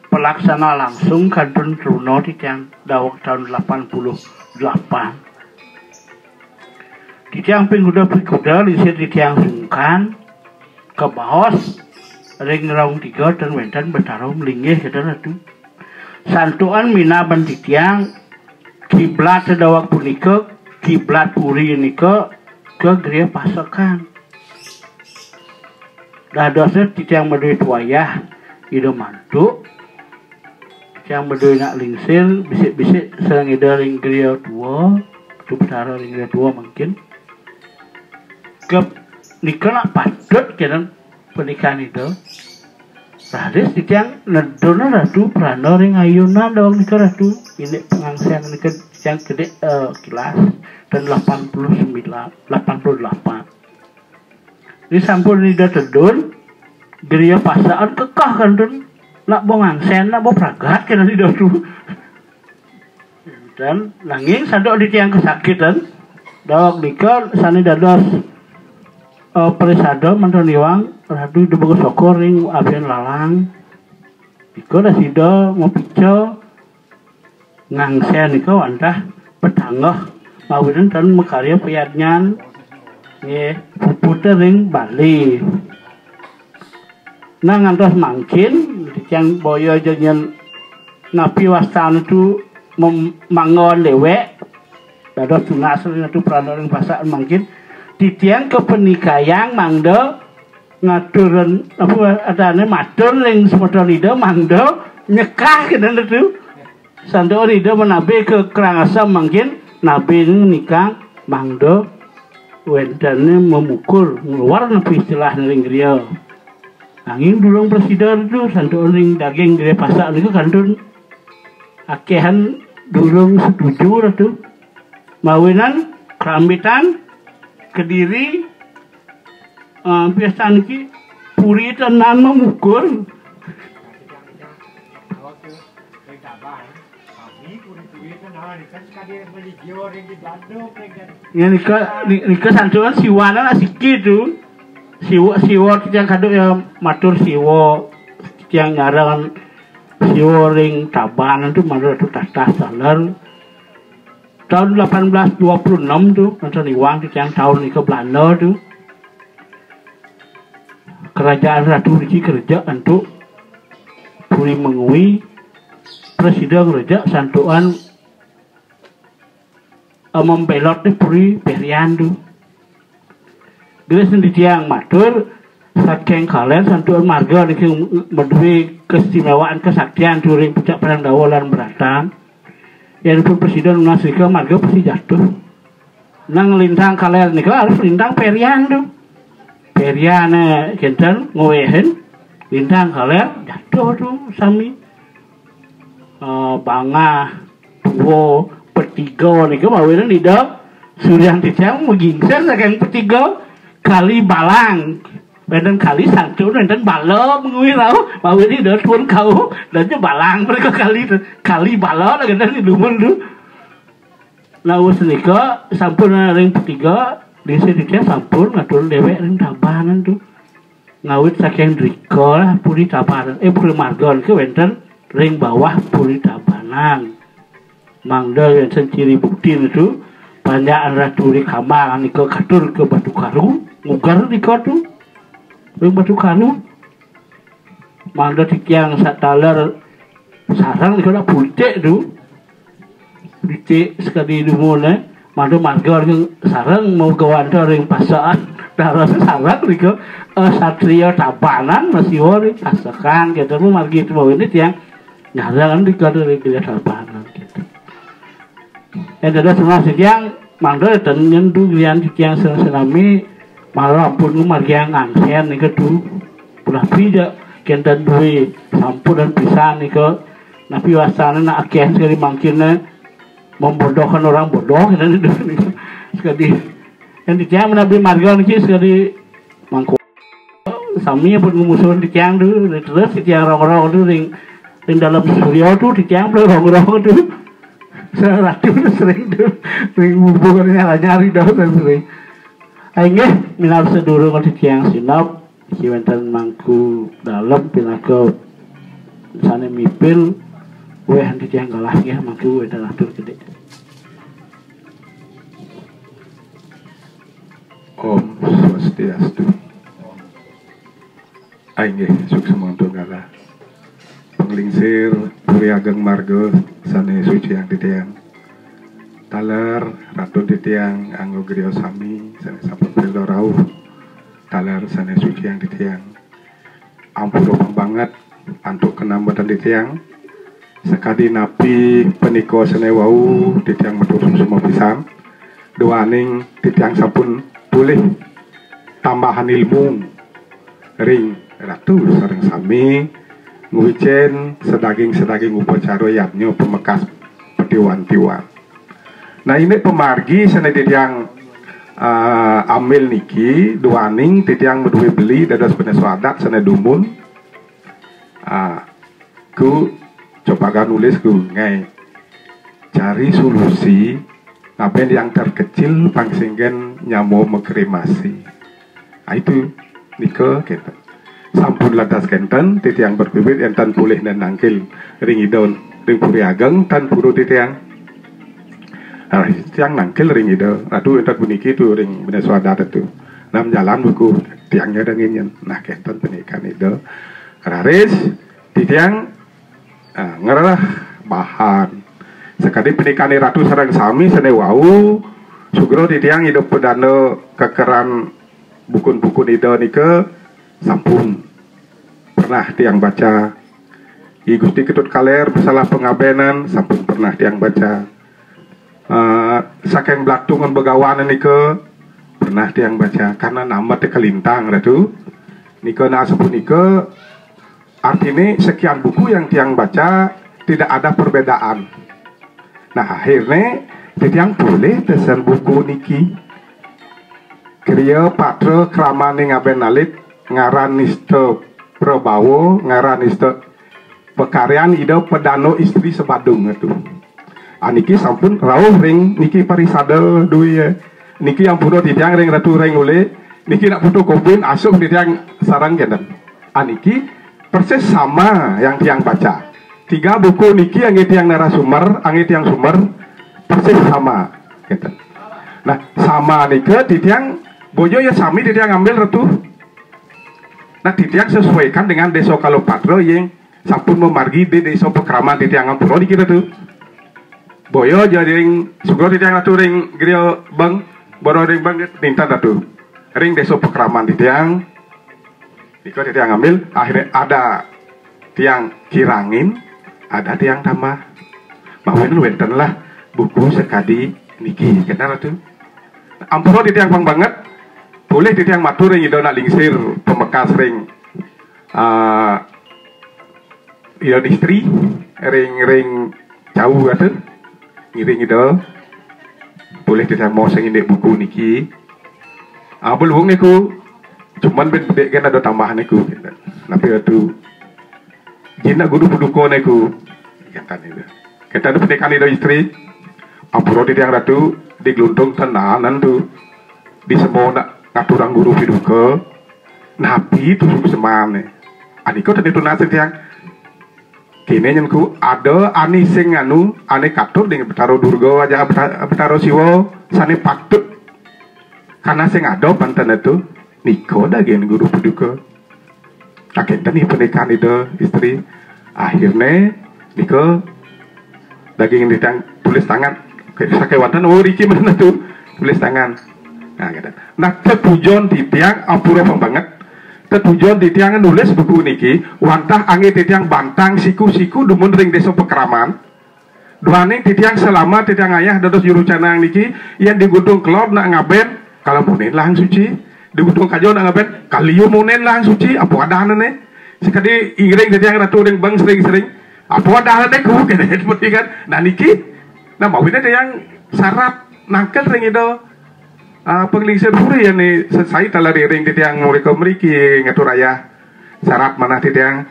pelaksana langsung kadun Truno titiang dawak tahun 88. Titiang pingguda lisir titiang sungkan ke bahos ring raung 3 dan wentan bertarung linggih kita ratu. Santuan mina banditiang kiblat sedawak punika kiblat puri nika ke gereja pasokan. Dadosnya titiang medui tuayah ida mantu. Titiang medui nak lingsir bisik-bisik serang ida ring gereja tua. Tu bertarung ring gereja tua mungkin. Ke nika nak patut kena pernikahan itu. Radis titiang nedona ratu prana ring ayunan dawang nika ratu. Ini pengangsian nika yang gede kilas dan 88. Ini sampun nida tedun geria pasaan kekah kan dun nak bong angsen nak bong pragat kena nida tu. Dan nanging sadok di tiang kesakitan dawang nika sani dados perisado mantoniwang radu de bagus sokoring abian lalang iko da sida ngopico ngangsen iko antah petanggoh mawiden tan mekarya payadnyan nggih puputer ring Bali nang ngantos mangkin yang boyo jenyen napi wastan itu mangon dewek dados tunas itu prana ring pasaan mangkin titiang kepenikayan mangdo ngaturan apa adane matur ring semodon ida mangdo nyekah kena itu sando ida menabe ke kerangasa mungkin nabi nikah mangdo wendane memukul keluar nabi istilah ring griya angin durung presiden itu sando ring daging gede pasak niku kandun akehan durung setuju itu mawinan kerambitan Kediri biasa niki puri tenan mengukur ya nika santuan siwana asiki tu siwa yang kaduk yang matur siwa yang nyaran siwa ring tabanan tu matur tu tas salar tahun 1826 tuh macam Iwang yang tahun ke Belanda tuh kerajaan Ratu Riki kerja untuk puri mengui presiden kerja santuan membelot di puri perian tuh dia sendiri yang matur saking kalian santuan marga niki berdui keistimewaan kesaktian turing puncak perang dawalan beratan yang pun presiden ngasih ke marga pasti jatuh nang lintang kalian nih harus lintang perian tuh perian kenten ngowehen lintang kalian jatuh tuh sami bangah tuwo petigo nih ke mawinan ida Suryan Tijang mengingser saking petigo kali balang dan kali satu dan balap ngui tahu mau ini dah tuan kau dan je balang mereka kali balap lagi dan di rumah tu lalu senika sampun ring ketiga di sini dia sampun ngatur dewek ring tabanan tu ngawit saking driko lah puri tabanan puri margon ke wenten ring bawah puri tabanan Tabanan. Mangda yang ciri bukti itu banyak ratu di kamar niko katur ke Batu Karu, ngugar niko tu, Batu Karu. Mangda tiang sataler sarang niko nak pulcek tu, pulcek sekali dulu ne. Mangda marga yang sarang mau gawan tu orang pasaan, darah sarang niko satria Tabanan masih orang pasakan kita tu marga itu bawa ini tiang nyarang niko dari dia Tabanan gitu. Yang ada semua setiang mangga dan nyendu lian setiang selami malah pun margiang angsen ni ketu pulah pija kenta duwe sampun dan pisan ni ke napi wasana nak akian sekali mangkina membodohkan orang bodoh dan itu sekali yang setiang menabi marga ni sekali mangko sami pun ngumusun setiang tu terus setiang orang-orang tu ring dalam surya tu setiang pun orang-orang tu ratu sering tuh bukannya nyari dah sering aingnya minal sedurung di tiang sinap kiwentan mangku dalam pinaka sana mipil weh di tiang galah ya mangku weh atur gede.
Om Swastiastu. Aingnya sukses untuk galah penglingsir Puri Ageng Marga sane suci yang ditiang taler ratu ditiang anggo griya sami sane sampun pildo rauh taler sane suci yang ditiang ampura banget antuk kenambatan ditiang sekadi napi peniko sane wau ditiang metu semua pisan doaning ditiang sampun boleh tambahan ilmu ring ratu sareng sami nguijen sedaging upacara yatnyo pemekas petiwan-tiwan. Nah ini pemargi sana yang amil niki duaning titiang medue beli dados penesuadat sana dumun ku coba nulis ku ngai cari solusi apa yang terkecil pangsingen nyamo mekremasi. Nah itu nike kita sampun latas kenten titiang berbibit enten pulih dan nangkil ring idon ring Puri Ageng tan puru titiang tiang nangkil ring idon aduh enten puniki tu ring benes wadat itu nam jalan buku tiangnya dan ingin nah kenten penikan itu raris titiang ngerah bahan sekali penikan ratu sarang sami sene wau sugro titiang hidup pedano kekeran bukun-bukun idon nike sampun pernah tiang baca I Gusti Ketut Kaler bersalah pengabenan sampun pernah tiang baca saking belatungan begawanan nike pernah tiang baca karena nama kelintang ratu nike na sepun nike artinya sekian buku yang tiang baca tidak ada perbedaan. Nah akhirnya tiang boleh tesan buku niki kriya patra kramane ngaben alit ngaran nista Prabawa ngaran nista pekaryan ida pedano istri sebadung itu aniki sampun rawuh ring niki parisada duwe niki yang puno titiang ring ratu ring ule niki nak putu kopin asuh titiang sarang genden aniki persis sama yang tiang baca tiga buku niki yang tiang narasumber angit tiang sumber persis sama genden nah sama niki titiang boyo ya sami titiang ambil ratu. Nah titiang sesuaikan dengan desa Kalopatro yang sampun memargi di desa Pekraman titiang ngampuro dikira tuh boyo jadi ring sugro titiang ratu ring griyo bang boro ring bang tinta ratu ring desa Pekraman titiang diko titiang ngambil akhirnya ada tiang kirangin ada tiang tambah bahwa wenten lah buku sekadi niki kena ratu ampuro titiang bang banget boleh titiang matur ring idona lingsir pemekas ring idon istri ring jauh atuh ngiring itu boleh titiang mau sing indek buku niki belum niku cuman ben bedek kan ada tambahan niku tapi itu jina guru peduko niku kata itu kita ada pendekan idon istri ampuro titiang ratu digeluntung tenanan tuh di semua katurang guru piduka nabi itu sungguh semane aniko tadi itu nasi tiang kini nyenku ada ani sing anu ane katut dengan betaro durga aja betaro siwo sane patut karena sing ada banten itu niko dagen guru paduka akhirnya nih pernikahan itu istri akhirnya niko daging ditang tulis tangan sakai wantan oh Riki mana tuh tulis tangan nah ketujuan di tiang apura banget ketujuan di tiang nulis buku niki wantah angin di tiang bantang siku-siku dumun ring desa Pekraman duaning di tiang selama di tiang ayah dados juru canang niki yang digudung kelor nak ngaben kalau munen lang suci digudung kajo nak ngaben kaliu munen lang suci apa ada ane sekali iring di tiang ratu ring bang sering-sering apa ada ane ku kene seperti kan nah niki nah mawinnya tiang syarat nangkel ring itu penglingsir puri ya nih saya telah ring di tiang mereka meriki ngatur ayah syarat mana di tiang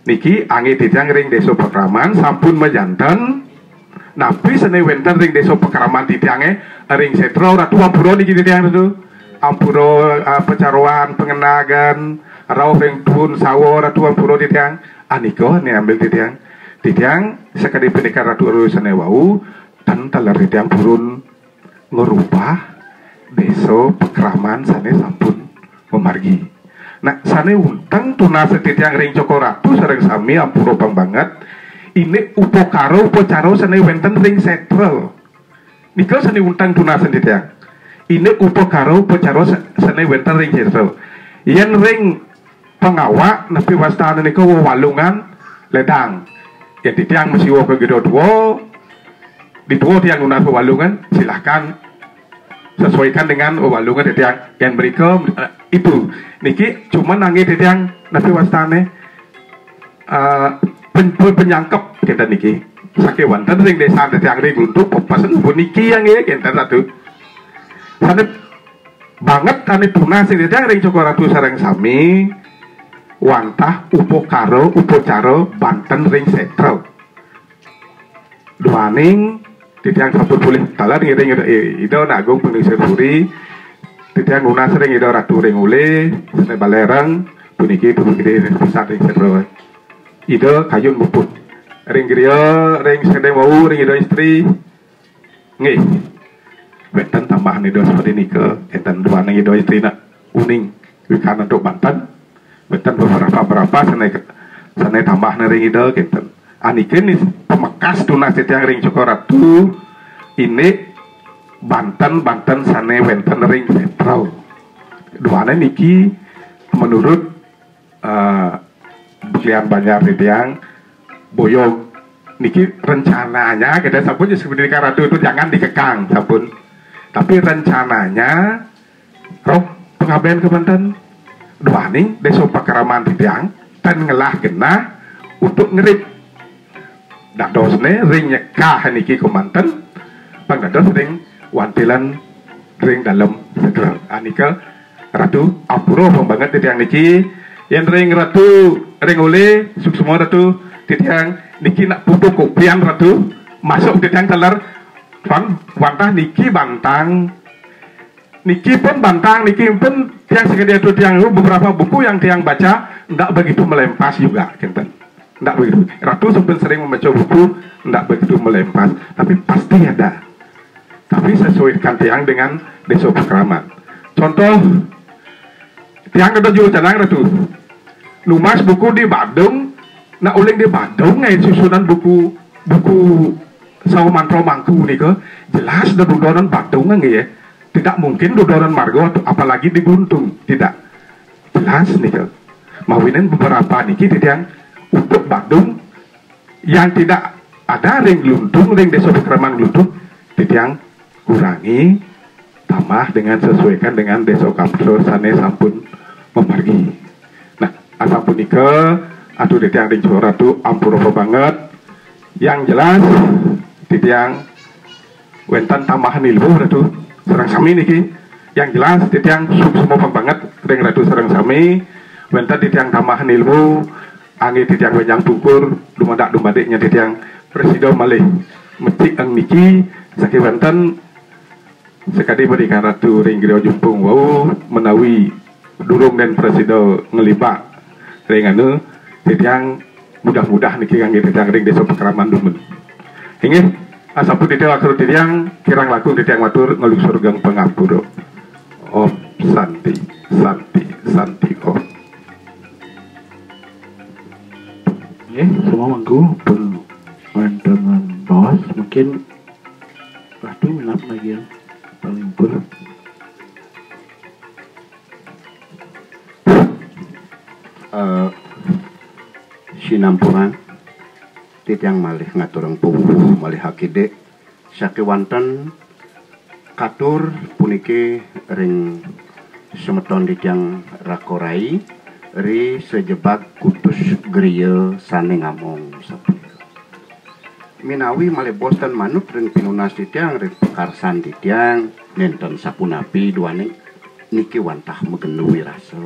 niki angin di tiang ring desa Pekraman sampun mejantan napi seni wenten ring desa Pekraman di tiangnya ring setro ratu ampuro niki di tiang itu ampuro pecaruan pengenagan rau ring tun sawo ratu ampuro di tiang aniko nih ambil di tiang sekali pendekar ratu seni wau dan telah di tiang purun ngerubah deso Pekraman sane sampun memargi. Nah sane untang tuna setitiang ring cokoratu sareng sami ampuro pang banget. Ini upokaro upocaro sane wenten ring setro. Niko sane untang tuna setitiang. Ini upokaro upocaro sane wenten ring setro. Yen ring pengawak napi wastana niko walungan ledang. Yen titiang mesiwo ke gedo duo di duo tiang unas walungan silahkan sesuaikan dengan walungan yang berikut itu niki cuma nangis yang nabi wastane penyangkep kita niki sakit wantan ring desa yang ring untuk pepasan niki yang kita satu sana banget tani tuna sing yang ring cokoratu sareng sami wantah upokaro upocaro Banten ring setro duaning titiang sampun boleh talar ring ido nagung pengisir puri titiang guna sering ido ratu ring ule sene balerang puniki gede besar ring setro ido kayun buput ring griya ring sene wau ring ido istri nggih beten tambahan ido seperti nike enten dua nang ido istri nak uning wikan untuk Banten beten beberapa sene tambah ring ido kenten anike nih pemekas tunas yang ring cokoratu ini Banten sane wenten ring setro duane niki menurut belian banyak yang boyong niki rencananya kita sabun seperti karatu itu jangan dikekang sabun tapi rencananya roh pengabdian ke Banten duaning desa Pekraman tiang dan ngelah genah untuk ngerip dadosne ring nyekah niki ke Banten bang dados ring wantilan ring dalam segera anika ratu apuro banget titiang niki yang ring ratu ring ule semua ratu titiang niki nak putu kopian ratu masuk titiang teler wantah niki bantang niki pun bantang niki pun tiang sekedar itu tiang beberapa buku yang tiang baca ndak begitu melempas juga kenten ndak begitu ratu sempat sering membaca buku ndak begitu melempas tapi pasti ada tapi sesuaikan tiang dengan desa Pekraman contoh tiang ada juru canang ratu lumas buku di Bandung nak uling di Bandung susunan buku sawo mantro mangku nih ke jelas ada dudoran Bandung nggak ya tidak mungkin dudoran Margo apalagi di Guntung tidak jelas nih ke mawinin beberapa niki tiang untuk Bandung yang tidak ada ring Gluntung ring desa Pekraman Gluntung tiang kurangi tambah dengan sesuaikan dengan desa Kapso sane sampun memargi nah asampun nika atuh tiang ring Ratu ampura banget yang jelas tiang wentan tambahan ilmu Ratu serang sami niki yang jelas tiang semua banget ring Ratu serang sami wentan tiang tambahan ilmu angin titiang wenyang tukur dumadeknya titiang presiden malih metik ang niki sakit wenten sekali berikan ratu ring griya jumpung wau menawi durung dan presiden ngelibak ring anu titiang mudah-mudah niki kangge titiang ring desa Pekraman Dumen. Inggih, asapun titiang laku titiang kirang laku titiang matur ngeluk surgang pangapura. Om Santi, Santi, Santi Om.
Semua manggu pun dengan bos mungkin waktu minat lagi yang paling pur.
Sinampuran titiang malih ngaturang pupuh malih hakide sakewanten katur puniki ring semeton titiang rakorai ri sejebak kutus griya sane ngamong sapunika minawi malih bosten manut ring pinunas titiang ring pekarsan titiang nenten sapunapi duane niki wantah megenu wirasa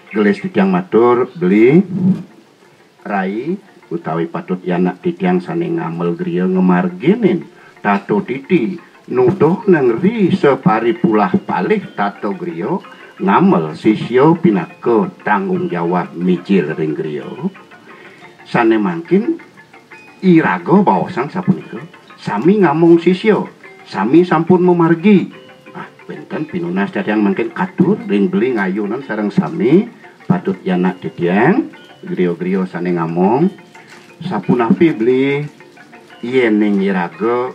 gelis titiang matur beli rai utawi patut yanak titiang sane ngamel griya ngemarginin tato titi nuduh nengri separi pulah palih tato griya ngamel sisyo pinaka tanggung jawab mijil ring griya sane mangkin iraga baosan sapunika sami ngamong sisyo sami sampun memargi benten pinunas titiang mangkin katur ring beli ngayunan sareng sami patut yanak titiang griya-griya sane ngamong sapunapi beli yen ning iraga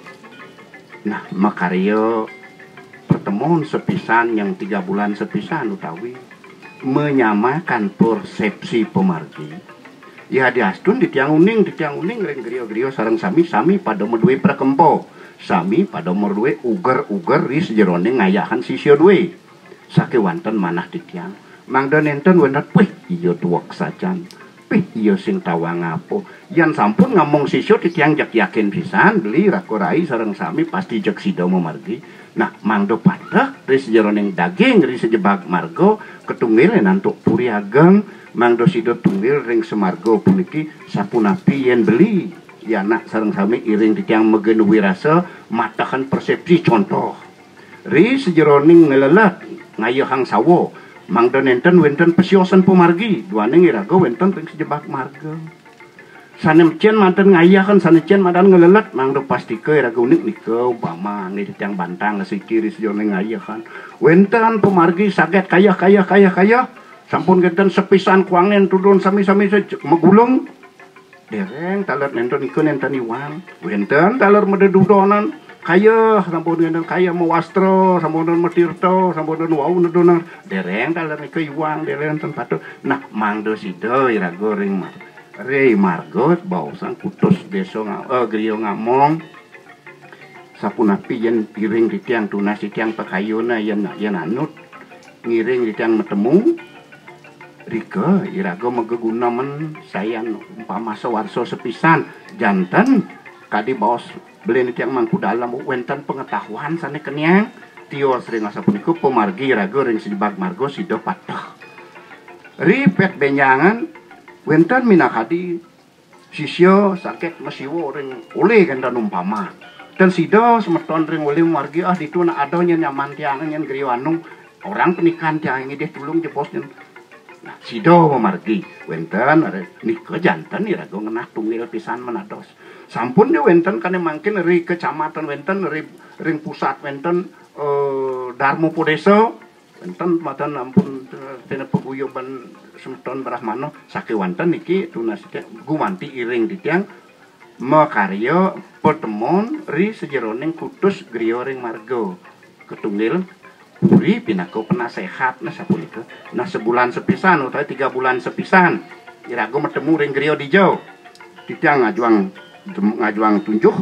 nah makarya pertemuan sepisan yang 3 bulan sepisan utawi menyamakan persepsi pemargi ya diastun titiang uning ring griya-griya sareng sami pada meduwe prakempo sami pada meduwe uger-uger ri sejeroning ngayahan sisya duwe sakewanten manah titiang mangda nenten wonten wih iya tuwek sajan wih iya sing tawang apa yan sampun ngomong sisya titiang jak yakin pisan beli rakorai sareng sami pasti jak sida memargi nah mangda padha ri sejeroning daging ri sejebak marga ketunggil nantuk puri ageng mangda sida tunggil ring semarga puniki sapunapi yen beli ya nak sareng sami iring titiang megenu wirasa matakan persepsi contoh ri sejeroning ngelelet ngayahang sawo mangda nenten wenten pesiosan pemargi duane iraga wenten ring sejebak marga sane cen manten ngayahan sane cen madan ngelelet mangda pastike iraga unik nika umpama ngi titiang bantang sikiri sejeroning ngayahan wenten pemargi saget kaya sampun genten sepisan kuangen turun sami-sami megulung dereng taler nenten iko nenten iwang wenten taler mededudonan kaya sampun nenten kaya mewastra sampun metirta sampun wau nedonar dereng taler iko iwang dereng nenten patut nah mangdo sida iraga ring marga baosan kutus desa griya ngamong sapunapi yen piring titiang tunas titiang pakayuna yen anut ngiring titiang metemu rika iraga megeguna men sayan umpama sawarsa sepisan janten kadi baos beli titiang mangku dalam wenten pengetahuan sane keniang tio sering sapunika pemargi iraga ring sejebak marga sida patah ripet benjangan wenten minakadi sisya sakit mesiwo ring oleh kendan umpama dan sida semeton ring oleh margi ditu nak ada nyaman tiang nyen griya anu orang pernikahan tiang ini dia tulung jepos nah sida memargi wenten nika janten iraga ngenah tunggil pisan menados sampun dia wenten kane mangkin ri kecamatan wenten ring pusat wenten Darmo Podesa wenten madan ampun tene peguyuban semeton Brahmana sakewanten niki tunas gumanti iring titiang makarya pertemuan ri sejeroning kutus griya ring marga ketunggil puri pinaka penasehat nah sapunika nah sebulan sepisan utawi 3 bulan sepisan iraga metemu ring griya dijau titiang ngajuang tunjuh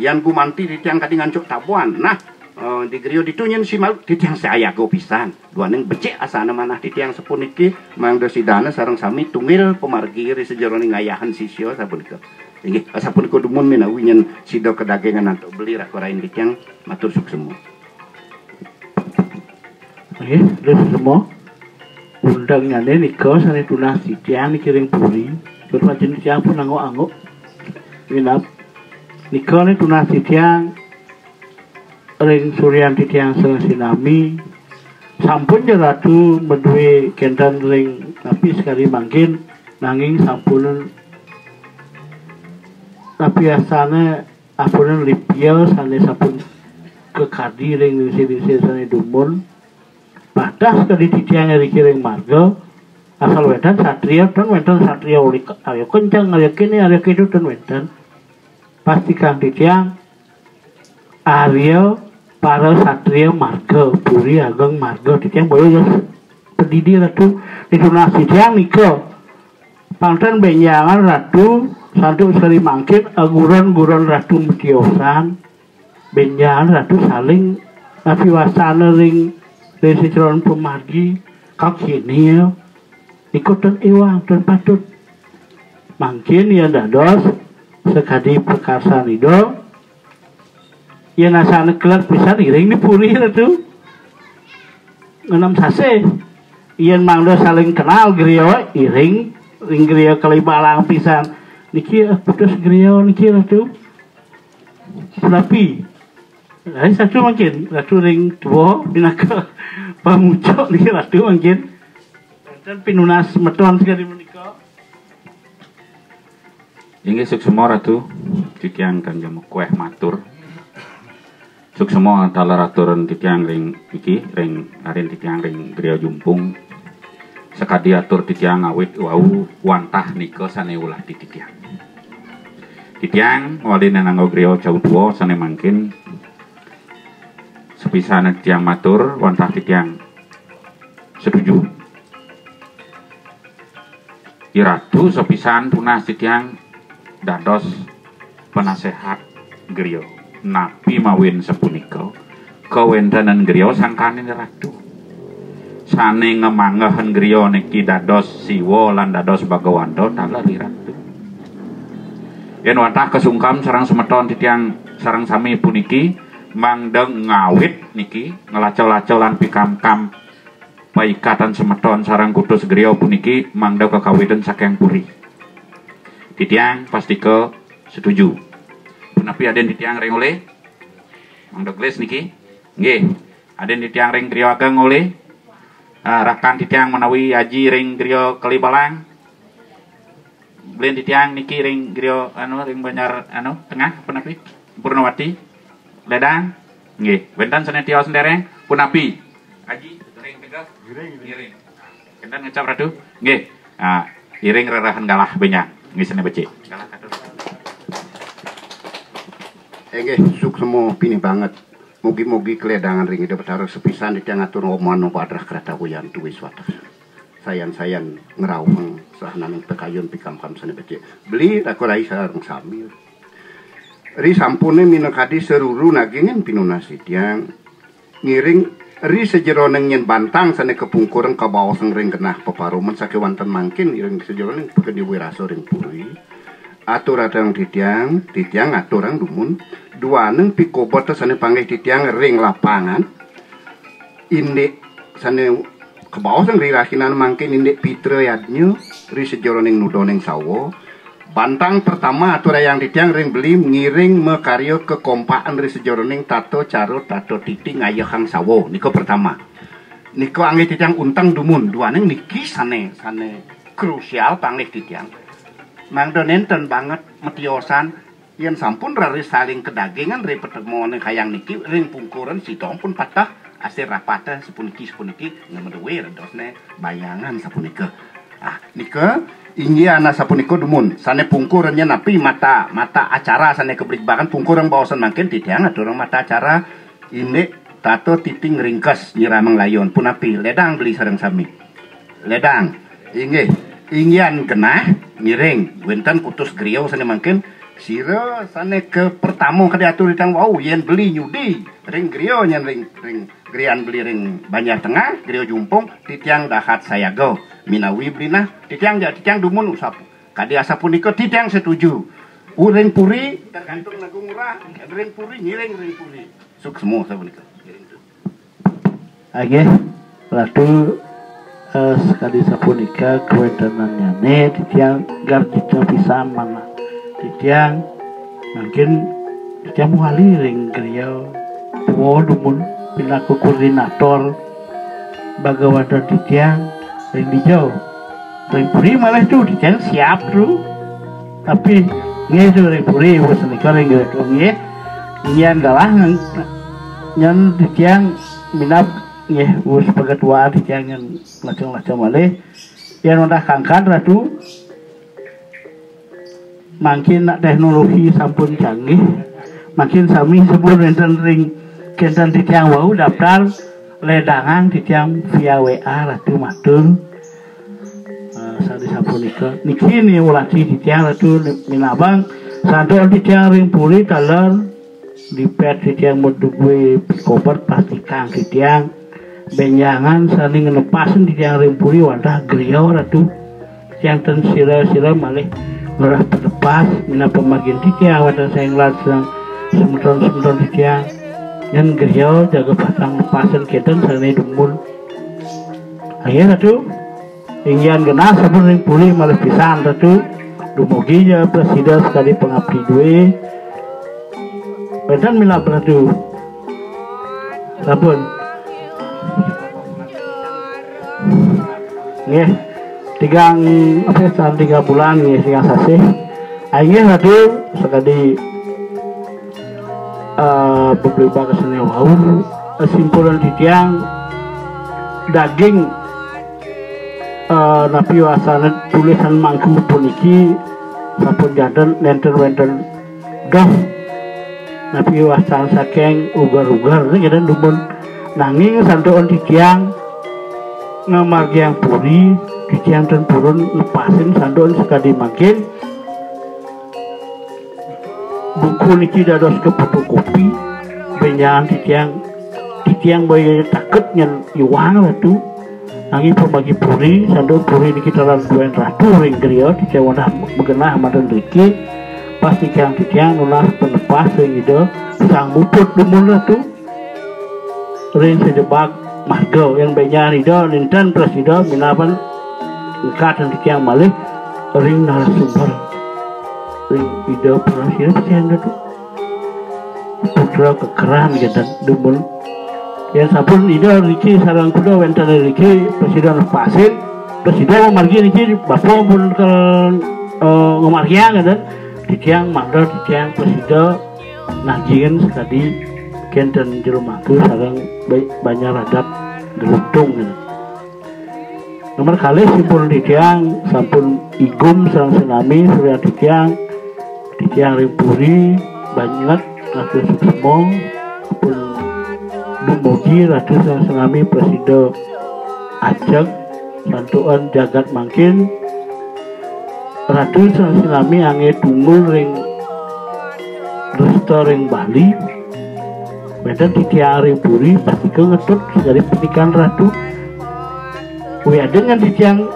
yan gumanti titiang kadi ngancuk tabuan nah di griya ditunyen si mal titiang saya go pisan duaneng becik asana manah titiang sepuniki mangda sidana sareng sami tunggil pemargi ri sejeroning ngayahan sisya sapunika inggih sapunika dumun minawi nyen sida kedagengan antuk beli rakorain titiang matur suksema.
Oke, terus semua undangnya nika sane tunas titiang dikiring puri terus pancen titiang pun anggo-anggo winap nika ne tunas titiang ring suryan titiang sareng sinami sampun jeratu meduwe kenten ring tapi sekali mangkin nanging sampun tapi asane apun lipia sane sapun ke kadi ring lingsi sane dumun batas kali titiang riki ring marga asal wedan satria dan wedan satria uli ayo kencang ayo kini ayo kitu dan wedan pastikan titiang Arya para satria marga puri ageng marga titiang boyo pedidi ratu ditunasi tiang niko panten benyangan ratu satu seri mangkin guron ratu metiosan benyangan ratu saling apiwasana ring resitron pemargi kau kini ikut dan iwang dan patut mangkin ya dados sekadi perkasa nido ya nasana kelar pisan iring di puri ratu enam sase iyan mangdo saling kenal griyo iring ring griyo kalibalang pisan niki putus griyo niki ratu tapi satu mungkin ratu ring dua binaka pamucok niki ratu mungkin dan pinunas metuan sekali menika
inggih suksema ratu titiang kanjeng kueh matur suksema talar aturan titiang ring iki ring arin titiang ring griya jumpung sekadi atur titiang awit wau wantah nika sane ulah titiang titiang wali nanggo griya caudwa sane mangkin sepisane titiang matur wantah titiang setuju iratu sepisan tunas titiang dados penasehat griya napi mawin sepunika kawentanan griya sangkane ratu sane ngemangehen griya niki dados siwa lan dados Bagawanta taler ratu yen wantah kesungkam sareng semeton titiang sareng sami puniki mangdeng ngawit niki ngelacel-lacel lan pikamkam paikatan semeton sareng kutus griya puniki mangda kekawitan saking puri titiang pastike setuju punapi aden titiang ring oleh mangda gles niki nggih aden titiang ring griya ageng oleh rakan titiang menawi aji ring griya kalibalang blen titiang niki ring griya ring Banjar tengah punapi Purnawati ledang nggih wenten sane tios ndereng punapi aji ring tegas iring kendan ngecap ratu nggih iring rerahan galah benyang nggih sane becik galah katur
nggih suksema pini banget mugi-mugi kledangan ring itu betara sepisan titiang atur ngomano padrah kereta kuyan tuwis wates sayan ngerawang sahanane pekayun pikamkam sane becik beli aku rai sareng sami ri sampune minangkadi seruru nagingen pinunas titiang ngiring ri sejeroneng nyen bantang sane kepungkuren kabaoseng ring genah peparumen sakewanten mangkin ring sejeroneng pekedi wiraso ring puri atur adang titiang aturang dumun duaneng pikobot sane panggih titiang ring lapangan indik sane kebaoseng ring rakinan mangkin indik pitra yadnyo ri sejeroneng nudoneng sawo bantang pertama atur yang titiang ring beli ngiring mekaryo kekompaan ri sejeroning tato caro tato titi ngayahang sawo niko pertama niko anggih titiang untang dumun duaneng niki sane krusial panggih titiang mangdo nenten banget metiosan yen sampun rari saling kedagingan ri pertemuan kayang niki ring pungkuran sitong pun patah asir rapata sepuniki ngemedewe redosne bayangan sapunika nika inggih ana sapunika dumun sane pungkurannya napi mata acara sane kebrikbakan pungkuran bawasan mangkin titiang aturang mata acara ini tato titing ringkes nyiramang layon punapi ledang beli sareng sami ledang inggian genah ngiring wenten kutus griya sane mangkin sira sane ke pertamo kadi atur titang wau yen beli nyudi ring griya nyen ring grian beli ring Banjar Tengah griya jumpung titiang dahat sayago minawi blina titiang dumun usap kadi asa punika titiang setuju ring puri tergantung nagung murah ring puri ngiring ring puri suksema sapunika
nggih ratu sekali sapunika kewentenannya titiang garjita pisan mana titiang mungkin titiang muali ring griya tuwa dumun pinaku koordinator Bagawanta titiang ring dijauh ring puri malah tuh titiang siap tuh tapi nggih suri puri wis nika ring nggih yen galah nyen titiang minap nggih wis pegetua titiang nyen lacong-lacong malih yen udah kangkan ratu makin teknologi sampun canggih makin sami sebelum enten ring kenten titiang wau daftar ledangan titiang via WA ratu matur sari sapunika niki ni ulati titiang ratu minabang santo titiang ring puri taler di pet titiang modugwe koper pastikan titiang benjangan saling ngepasin titiang ring puri wadah griau ratu titiang ten sira-sira malih ngerah terlepas mina pemagian titiang wadah saya ngelat semeton titiang yang griau jaga pasang lepasan keten sarane dumul akhir ratu ingin genah sabun ring puli malih pisan ratu dumugi ya presiden sekali pengabdi duwe bedan mila ratu sabun nggih tigang apa 3 bulan nggih tigang sasih aing ratu sekali beberapa kesene wau simpulan titiang daging napi wasana tulisan mangku puniki sampun janten nenten doh napi wasana saking ugar-ugar ngeden dumun nanging santuan titiang ngamargiang puri titiang ten purun lepasin santuan sekali makin buku niki dados ke fotokopi benjangan titiang bayi takut nyen iwang ratu nangi pembagi puri santuan puri niki dalam 2 ratu ring griya titiang wadah begenah madan riki pas titiang nulas penepas ring ide sang muput dumun ratu ring sejebak marga yang benjangan ide ninten presiden minapan ngkatan titiang malih ring narasumber ide pernah siapa itu putra kekeran gitu dumul yang sabun ide Riki sarang kuda wenten Riki presiden lepasin presiden memargi Riki bapak pun ke ngemargian gitu titiang mandor titiang presiden najian sekali kenten jerumangku sarang banyak radap geluntung gitu nomor kali simpul titiang sampun igum sarang tsunami surya titiang ring puri banyak ratu suksmo pun dumugi ratu tsunami presiden ajak santuan jagat mangkin ratu tsunami angge tunggul ring resto ring Bali beda titiang ring puri pasti ke ngetut dari pernikahan ratu wia dengan titiang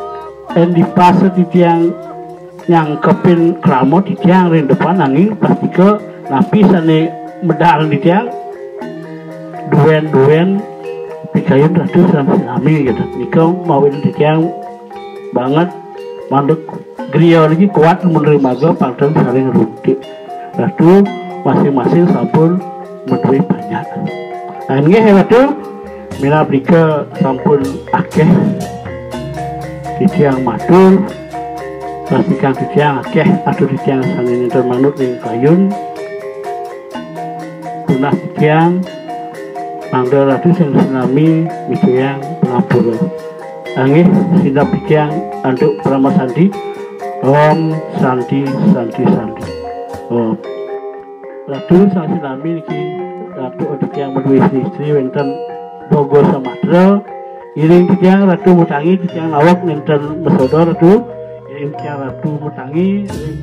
di fase titiang nyangkepin kramo titiang ring depan angin pasti ke napi sane medal titiang duen pikayun ratu tsunami gitu nikah mawin titiang banget mandek griya lagi kuat menerima ga parten saling runtik ratu masing-masing sampun medui banyak nggih ratu mina brike sampun akeh titiang matur pastikan titiang akeh atau titiang saling termanut ning kayun punah titiang mangga ratu tsunami mituyang pangapura angin sidap titiang anduk Brahma Sandi Om Santi Om ratu tsunami niki ratu titiang berdua istri wenten Bogor Sumatera iring titiang ratu mutangi titiang lawak nenten besodo ratu iring titiang ratu mutangi iring